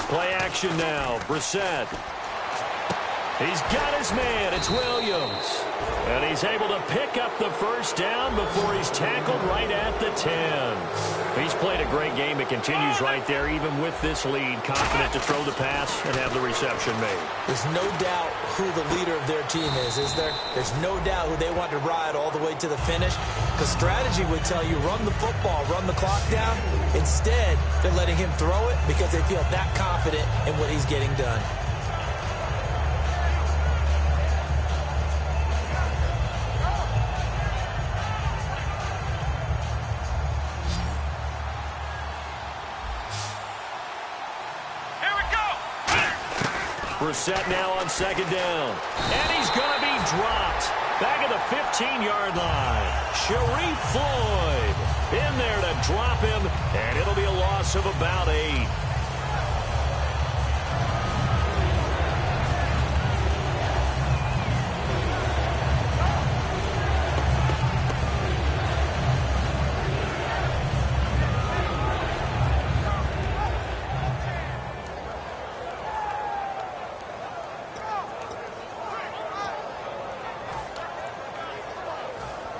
Play action now. Brissett. He's got his man. It's Williams. And he's able to pick up the first down before he's tackled right at the 10. He's played a great game. It continues right there, even with this lead. Confident to throw the pass and have the reception made. There's no doubt who the leader of their team is there? There's no doubt who they want to ride all the way to the finish. Because strategy would tell you, run the football, run the clock down. Instead, they're letting him throw it because they feel that confident in what he's getting done. Brissett now on 2nd down. And he's going to be dropped. Back at the 15-yard line. Sharif Floyd in there to drop him. And it'll be a loss of about 8.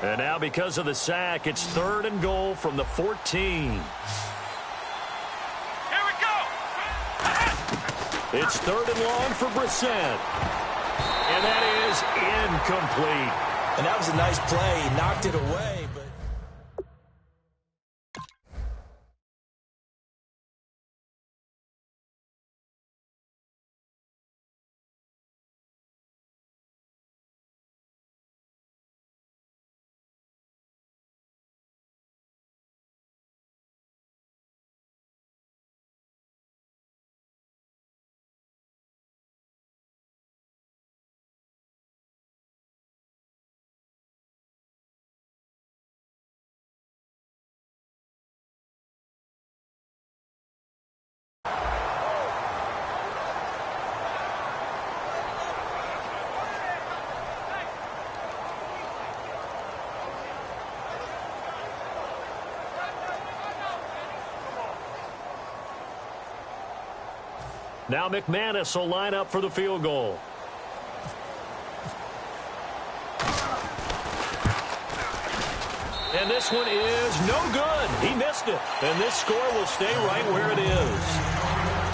And now because of the sack, it's 3rd and goal from the 14. Here we go. It's 3rd and long for Brissett. And that is incomplete. And that was a nice play. He knocked it away, but... Now McManus will line up for the field goal. And this one is no good. He missed it. And this score will stay right where it is.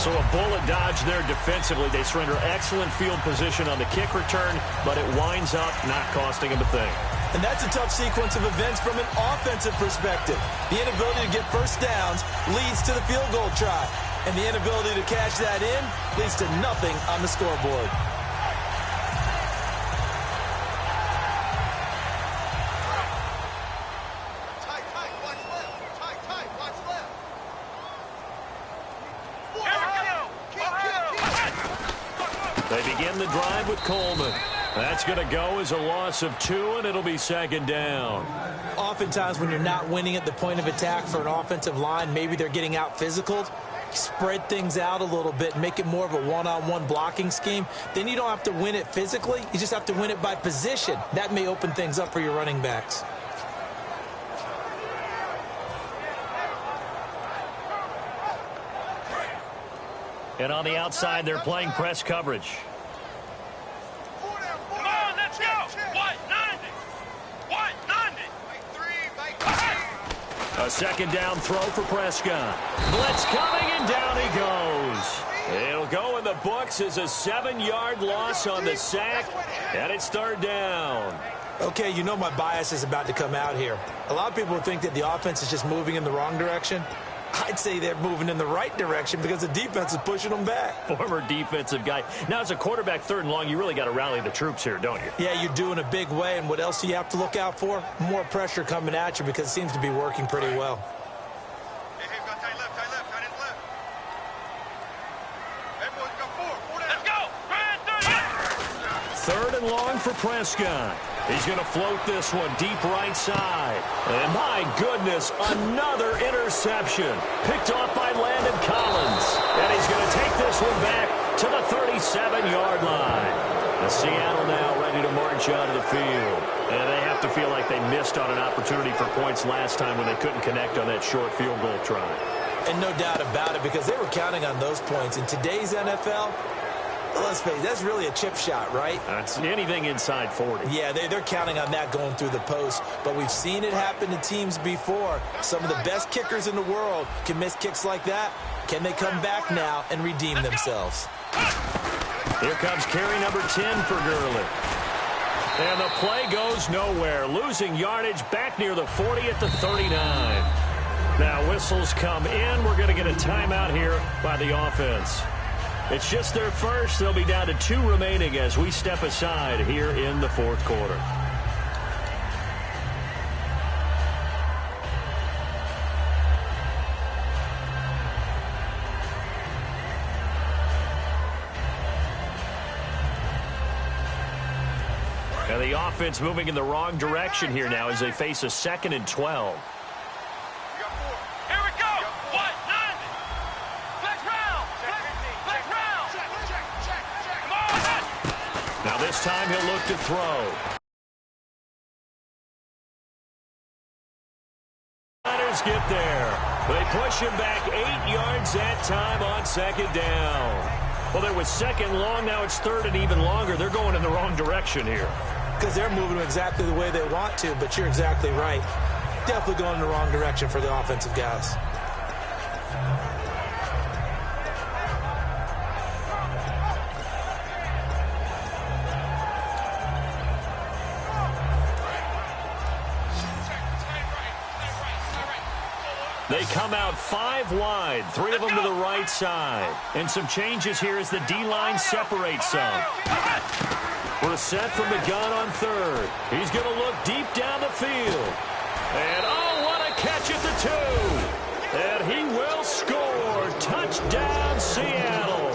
So a bullet dodge there defensively. They surrender excellent field position on the kick return, but it winds up not costing him a thing. And that's a tough sequence of events from an offensive perspective. The inability to get first downs leads to the field goal try. And the inability to cash that in leads to nothing on the scoreboard. They begin the drive with Coleman. That's going to go as a loss of 2, and it'll be second down. Oftentimes when you're not winning at the point of attack for an offensive line, maybe they're getting out physical. Spread things out a little bit, make it more of a one-on-one blocking scheme. Then you don't have to win it physically. You just have to win it by position. That may open things up for your running backs. And on the outside, they're playing press coverage. Come on, let's go. What? 90. What? 90. A second down throw for Prescott. Blitz coming, and down he goes. It'll go in the books as a 7-yard loss on the sack, and it's third down. Okay, you know my bias is about to come out here. A lot of people think that the offense is just moving in the wrong direction. I'd say they're moving in the right direction because the defense is pushing them back. Former defensive guy. Now, as a quarterback, third and long, you really got to rally the troops here, don't you? Yeah, you do in a big way. And what else do you have to look out for? More pressure coming at you because it seems to be working pretty well. Hey, we've got tight left, tight left, tight end left. Hey, boys, we got 4 down. Let's go. Third and long for Prescott. He's going to float this one deep right side. And my goodness, another interception. Picked off by Landon Collins. And he's going to take this one back to the 37-yard line. And Seattle now ready to march out of the field. And they have to feel like they missed on an opportunity for points last time when they couldn't connect on that short field goal try. And no doubt about it, because they were counting on those points. In today's NFL, let's face it, that's really a chip shot, right? That's anything inside 40. Yeah, they're counting on that going through the post. But we've seen it happen to teams before. Some of the best kickers in the world can miss kicks like that. Can they come back now and redeem themselves? Here comes carry number 10 for Gurley. And the play goes nowhere. Losing yardage back near the 40 at the 39. Now whistles come in. We're going to get a timeout here by the offense. It's just their first. They'll be down to 2 remaining as we step aside here in the fourth quarter. And the offense moving in the wrong direction here now as they face a 2nd and 12. This time he'll look to throw. Niners get there. They push him back 8 yards that time on 2nd down. Well, there was 2nd long. Now it's 3rd and even longer. They're going in the wrong direction here. Because they're moving exactly the way they want to, but you're exactly right. Definitely going in the wrong direction for the offensive guys. They come out 5 wide, 3 of them to the right side. And some changes here as the D-line separates some. We're set from the gun on 3rd. He's going to look deep down the field. And, oh, what a catch at the 2. And he will score. Touchdown, Seattle.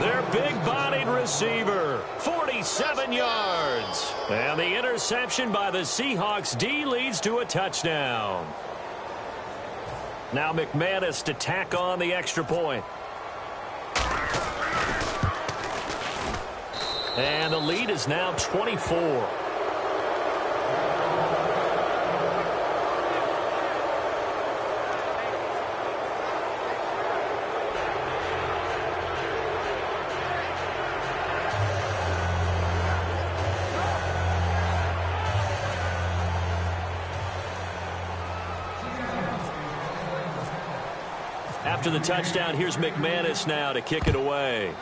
Their big-bodied receiver, 47 yards. And the interception by the Seahawks D leads to a touchdown. Now McManus to tack on the extra point. And the lead is now 24. After the touchdown, here's McManus now to kick it away.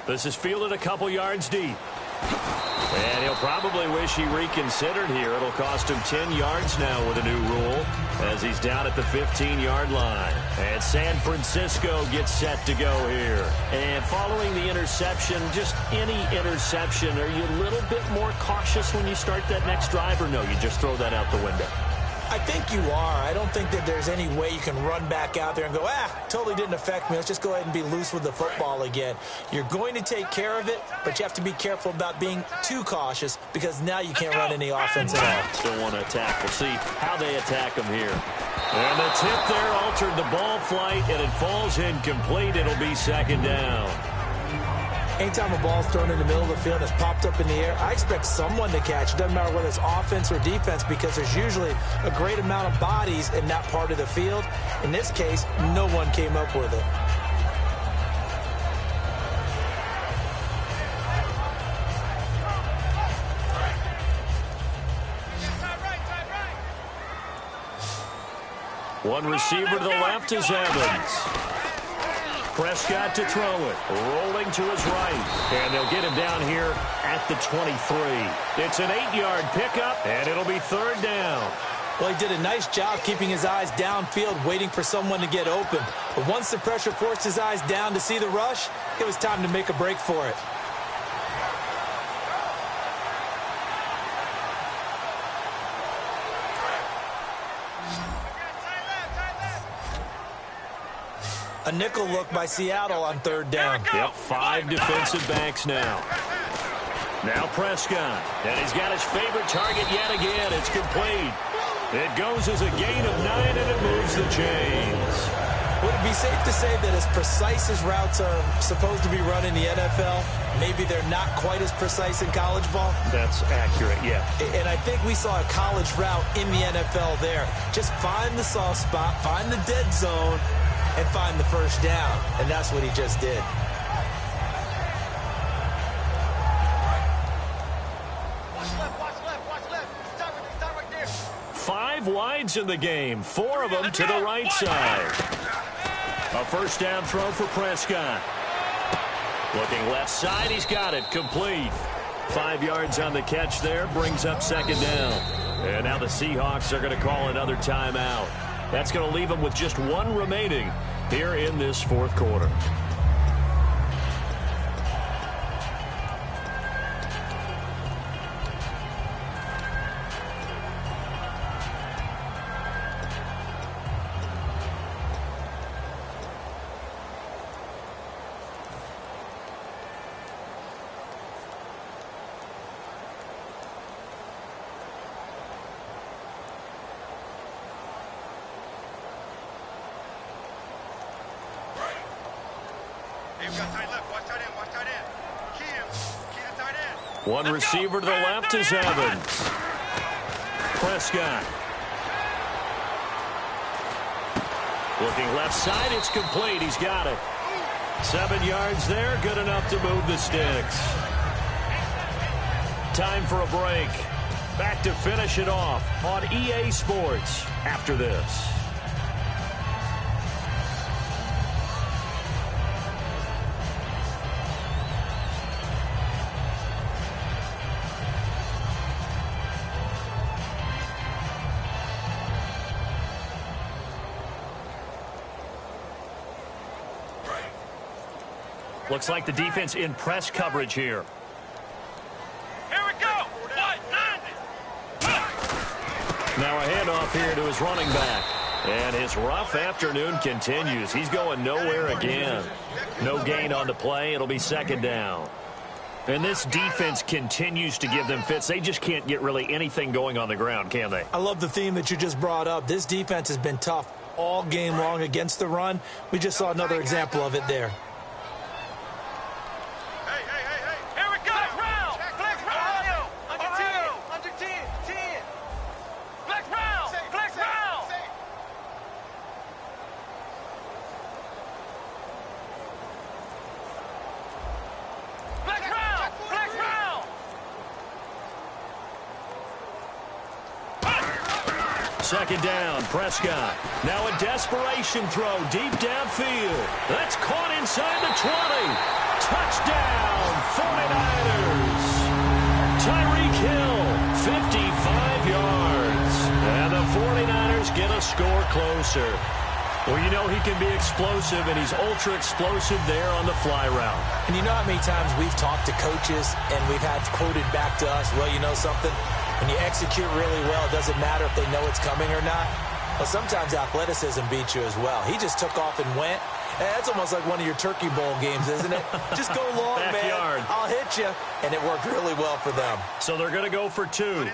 This is fielded a couple yards deep. And he'll probably wish he reconsidered here. It'll cost him 10 yards now with a new rule as he's down at the 15-yard line. And San Francisco gets set to go here. And following the interception, just any interception, are you a little bit more cautious when you start that next drive, or no, you just throw that out the window? I think you are. I don't think that there's any way you can run back out there and go, totally didn't affect me. Let's just go ahead and be loose with the football again. You're going to take care of it, but you have to be careful about being too cautious because now you can't run any offense at all. Still want to attack. We'll see how they attack him here. And the tip there altered the ball flight, and it falls incomplete. It'll be second down. Anytime a ball's thrown in the middle of the field and it's popped up in the air, I expect someone to catch. It doesn't matter whether it's offense or defense because there's usually a great amount of bodies in that part of the field. In this case, no one came up with it. One receiver to the left is Evans. Prescott to throw it, rolling to his right, and they'll get him down here at the 23. It's an 8-yard pickup, and it'll be third down. Well, he did a nice job keeping his eyes downfield, waiting for someone to get open. But once the pressure forced his eyes down to see the rush, it was time to make a break for it. A nickel look by Seattle on third down. Yep, 5 defensive backs now. Now Prescott, and he's got his favorite target yet again. It's complete. It goes as a gain of 9, and it moves the chains. Would it be safe to say that as precise as routes are supposed to be run in the NFL, maybe they're not quite as precise in college ball? That's accurate, yeah. And I think we saw a college route in the NFL there. Just find the soft spot, find the dead zone, and find the first down. And that's what he just did. Watch left. Stop right there. 5 wides in the game, 4 of them to the right side. A first down throw for Prescott. Looking left side, he's got it, complete. 5 yards on the catch there, brings up second down. And now the Seahawks are going to call another timeout. That's going to leave them with just 1 remaining here in this fourth quarter. One receiver to the left is Evans. Prescott. Looking left side, it's complete. He's got it. 7 yards there, good enough to move the sticks. Time for a break. Back to finish it off on EA Sports after this. Looks like the defense in press coverage here. Here we go. Now a handoff here to his running back. And his rough afternoon continues. He's going nowhere again. No gain on the play. It'll be second down. And this defense continues to give them fits. They just can't get really anything going on the ground, can they? I love the theme that you just brought up. This defense has been tough all game long against the run. We just saw another example of it there. Second down, Prescott. Now a desperation throw deep downfield. That's caught inside the 20. Touchdown, 49ers. score closer. Well, you know he can be explosive, and he's ultra-explosive there on the fly route. And you know how many times we've talked to coaches and we've had quoted back to us, well, you know something? When you execute really well, it doesn't matter if they know it's coming or not. Well, sometimes athleticism beats you as well. He just took off and went. That's almost like one of your Turkey Bowl games, isn't it? Just go long, Backyard. man. I'll hit you. And it worked really well for them. So they're going to go for 2.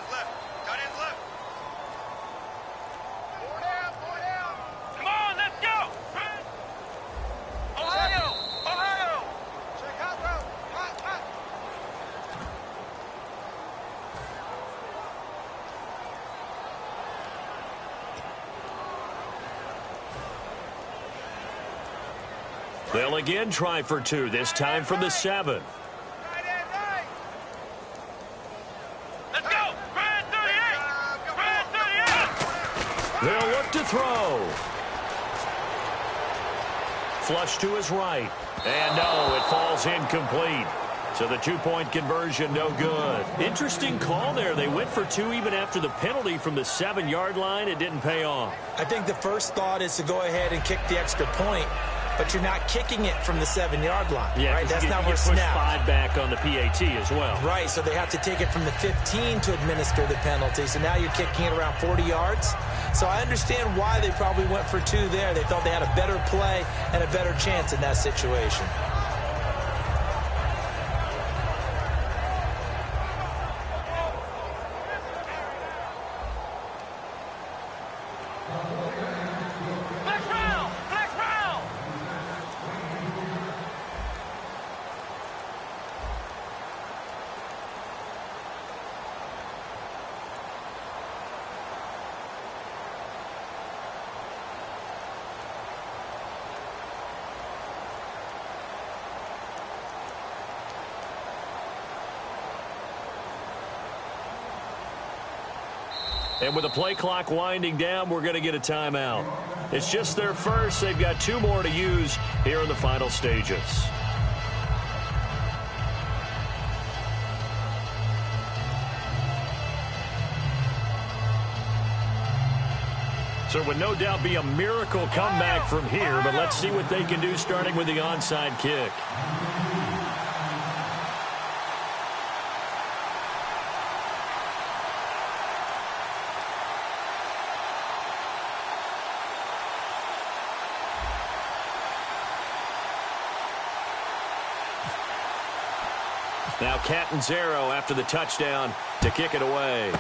They'll again try for 2, this time from the 7. Let's go! Brad 38! Brad 38! They'll look to throw. Flush to his right. And no, it falls incomplete. So the 2-point conversion, no good. Interesting call there. They went for 2 even after the penalty from the 7-yard line. It didn't pay off. I think the first thought is to go ahead and kick the extra point. But you're not kicking it from the 7-yard line, yeah, right? That's not where snap. snap. 5 back on the PAT as well. Right, so they have to take it from the 15 to administer the penalty. So now you're kicking it around 40 yards. So I understand why they probably went for 2 there. They thought they had a better play and a better chance in that situation. And with the play clock winding down, we're going to get a timeout. It's just their first. They've got 2 more to use here in the final stages. So it would no doubt be a miracle comeback from here, but let's see what they can do starting with the onside kick. Now Catanzaro after the touchdown to kick it away.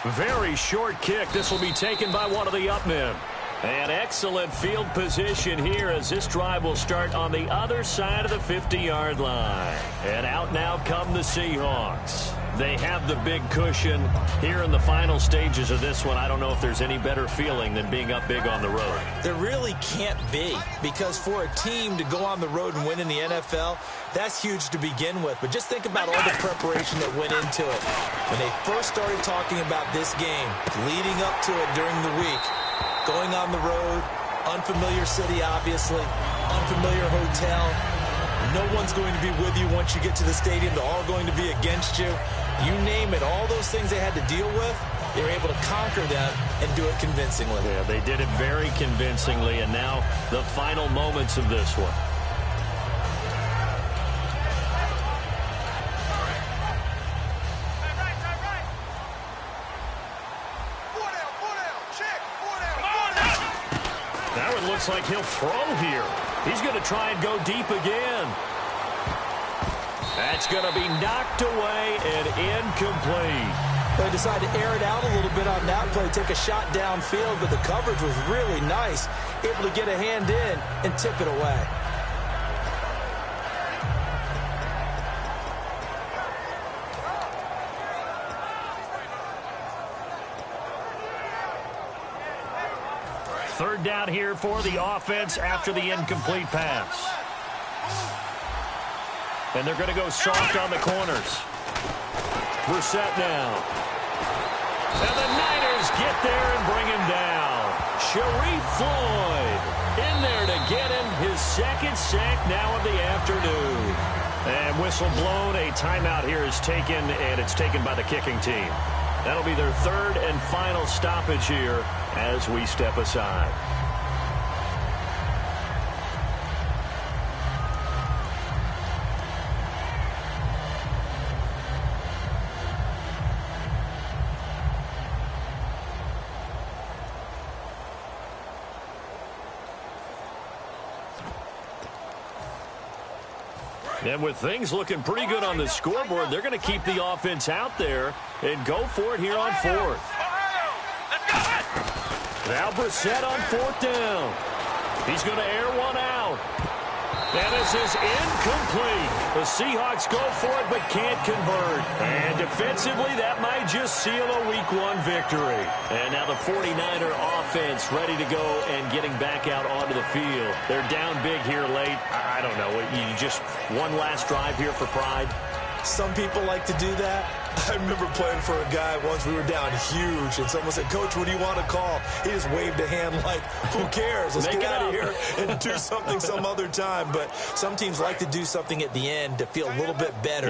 Very short kick. This will be taken by one of the up men. An excellent field position here as this drive will start on the other side of the 50-yard line. And out now come the Seahawks. They have the big cushion here in the final stages of this one. I don't know if there's any better feeling than being up big on the road. There really can't be, because for a team to go on the road and win in the NFL, that's huge to begin with. But just think about all the preparation that went into it. When they first started talking about this game, leading up to it during the week, going on the road, unfamiliar city, obviously, unfamiliar hotel. No one's going to be with you once you get to the stadium. They're all going to be against you. You name it, all those things they had to deal with, they were able to conquer them and do it convincingly. Yeah, they did it very convincingly, and now the final moments of this one. Now it looks like he'll throw here. He's going to try and go deep again. That's going to be knocked away and incomplete. They decided to air it out a little bit on that play, take a shot downfield, but the coverage was really nice, able to get a hand in and tip it away. Third down here for the offense after the incomplete pass. And they're going to go soft on the corners. Brissett now. And the Niners get there and bring him down. Sharif Floyd in there to get him his second sack now of the afternoon. And whistle blown. A timeout here is taken, and it's taken by the kicking team. That'll be their third and final stoppage here as we step aside. And with things looking pretty good on the scoreboard, they're going to keep the offense out there and go for it here on fourth. Now Brissett on fourth down. He's going to air one out. And this is incomplete. The Seahawks go for it but can't convert. And defensively, that might just seal a Week 1 victory. And now the 49er offense ready to go and getting back out onto the field. They're down big here late. I don't know. You just one last drive here for pride? Some people like to do that. I remember playing for a guy once. We were down huge, and someone said, "Coach, what do you want to call?" He just waved a hand like, "Who cares? Let's get out of here and do something some other time." But some teams like to do something at the end to feel a little bit better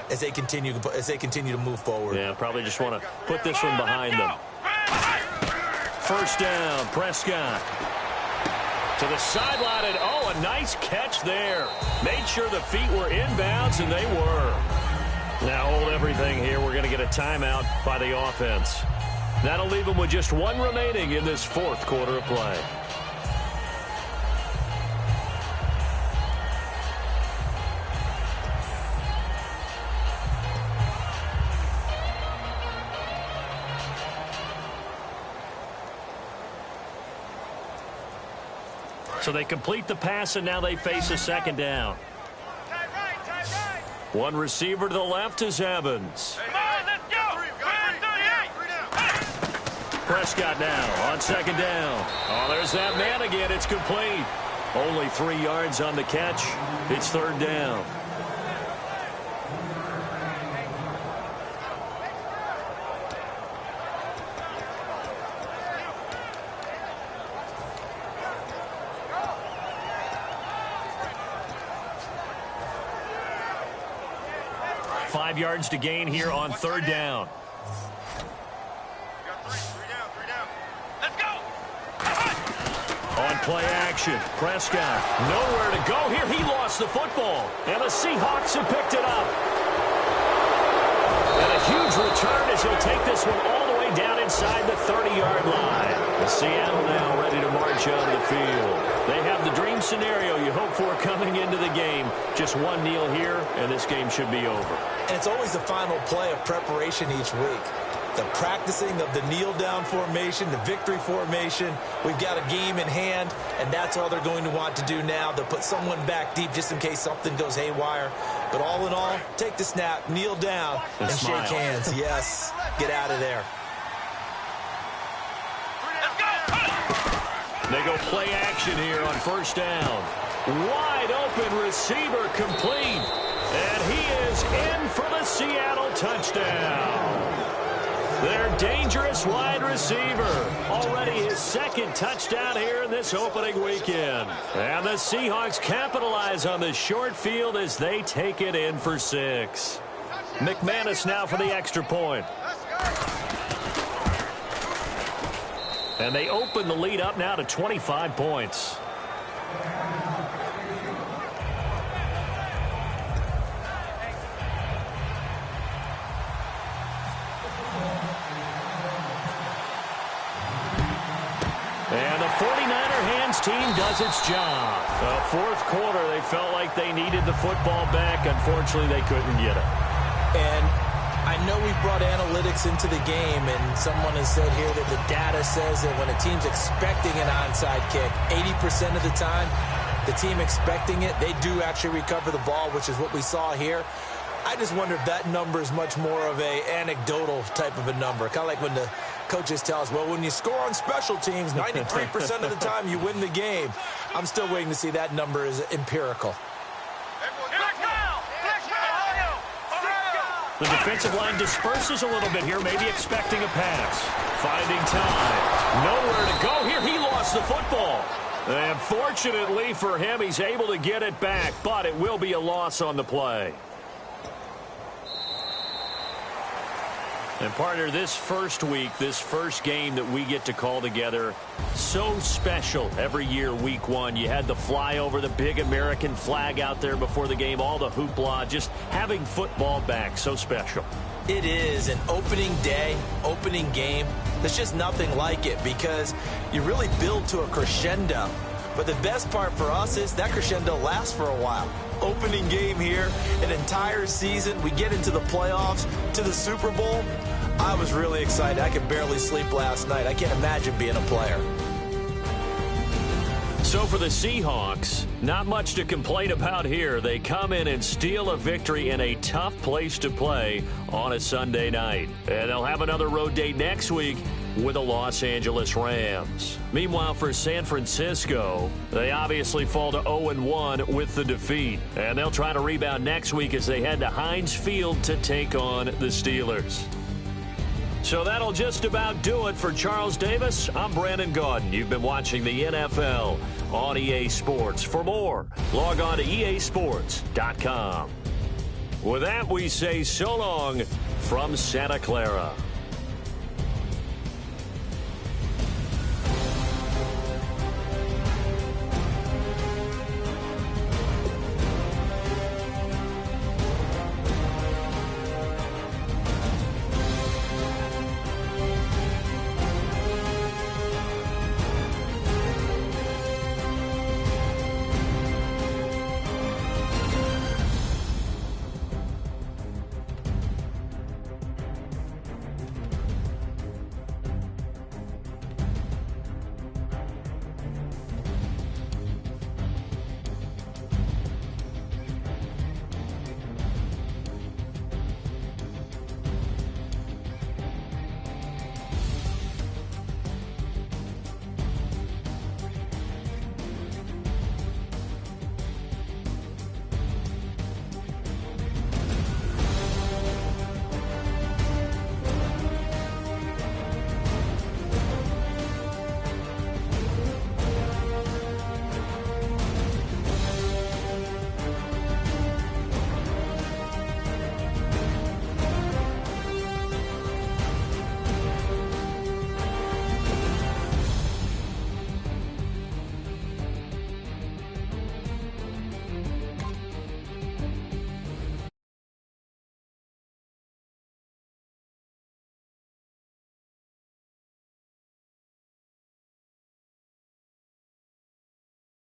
as they continue to move forward. Yeah, probably just want to put this one behind them. First down, Prescott. To the sideline, and a nice catch there. Made sure the feet were inbounds, and they were. Now hold everything here. We're going to get a timeout by the offense. That'll leave them with just one remaining in this fourth quarter of play. So they complete the pass, and now they face a second down. One receiver to the left is Evans. Prescott now on second down. There's that man again. It's complete. Only 3 yards on the catch. It's third down. Five yards to gain here on third down. Let's go. On play action, Prescott nowhere to go here. He lost the football, and the Seahawks have picked it up. And a huge return as he'll take this one all the way down inside the 30-yard line. The Seattle now ready to march out of the field. They have the dream scenario you hope for coming into the game. Just one kneel here, and this game should be over. And it's always the final play of preparation each week. The practicing of the kneel-down formation, the victory formation. We've got a game in hand, and that's all they're going to want to do now. They'll put someone back deep just in case something goes haywire. But all in all, take the snap, kneel down, and shake hands. Yes, get out of there. They go play action here on first down. Wide open receiver complete. And he is in for the Seattle touchdown. Their dangerous wide receiver. Already his second touchdown here in this opening weekend. And the Seahawks capitalize on the short field as they take it in for 6. McManus now for the extra point. And they open the lead up now to 25 points. And the 49er hands team does its job. The fourth quarter, they felt like they needed the football back. Unfortunately, they couldn't get it. And I know we've brought analytics into the game, and someone has said here that the data says that when a team's expecting an onside kick, 80% of the time, the team expecting it, they do actually recover the ball, which is what we saw here. I just wonder if that number is much more of a anecdotal type of a number. Kind of like when the coaches tell us, well, when you score on special teams, 93% of the time you win the game. I'm still waiting to see that number is empirical. The defensive line disperses a little bit here, maybe expecting a pass. Finding time. Nowhere to go here. He lost the football. And fortunately for him, he's able to get it back, but it will be a loss on the play. And partner, this first week, this first game that we get to call together, so special every year, week one. You had the flyover, the big American flag out there before the game, all the hoopla, just having football back, so special. It is an opening day, opening game. There's just nothing like it because you really build to a crescendo. But the best part for us is that crescendo lasts for a while. Opening game here, an entire season. We get into the playoffs, to the Super Bowl. I was really excited. I could barely sleep last night. I can't imagine being a player. So for the Seahawks, not much to complain about here. They come in and steal a victory in a tough place to play on a Sunday night. And they'll have another road date next week with the Los Angeles Rams. Meanwhile, for San Francisco, they obviously fall to 0-1 with the defeat. And they'll try to rebound next week as they head to Heinz Field to take on the Steelers. So that'll just about do it for Charles Davis. I'm Brandon Gaudin. You've been watching the NFL on EA Sports. For more, log on to easports.com. With that, we say so long from Santa Clara.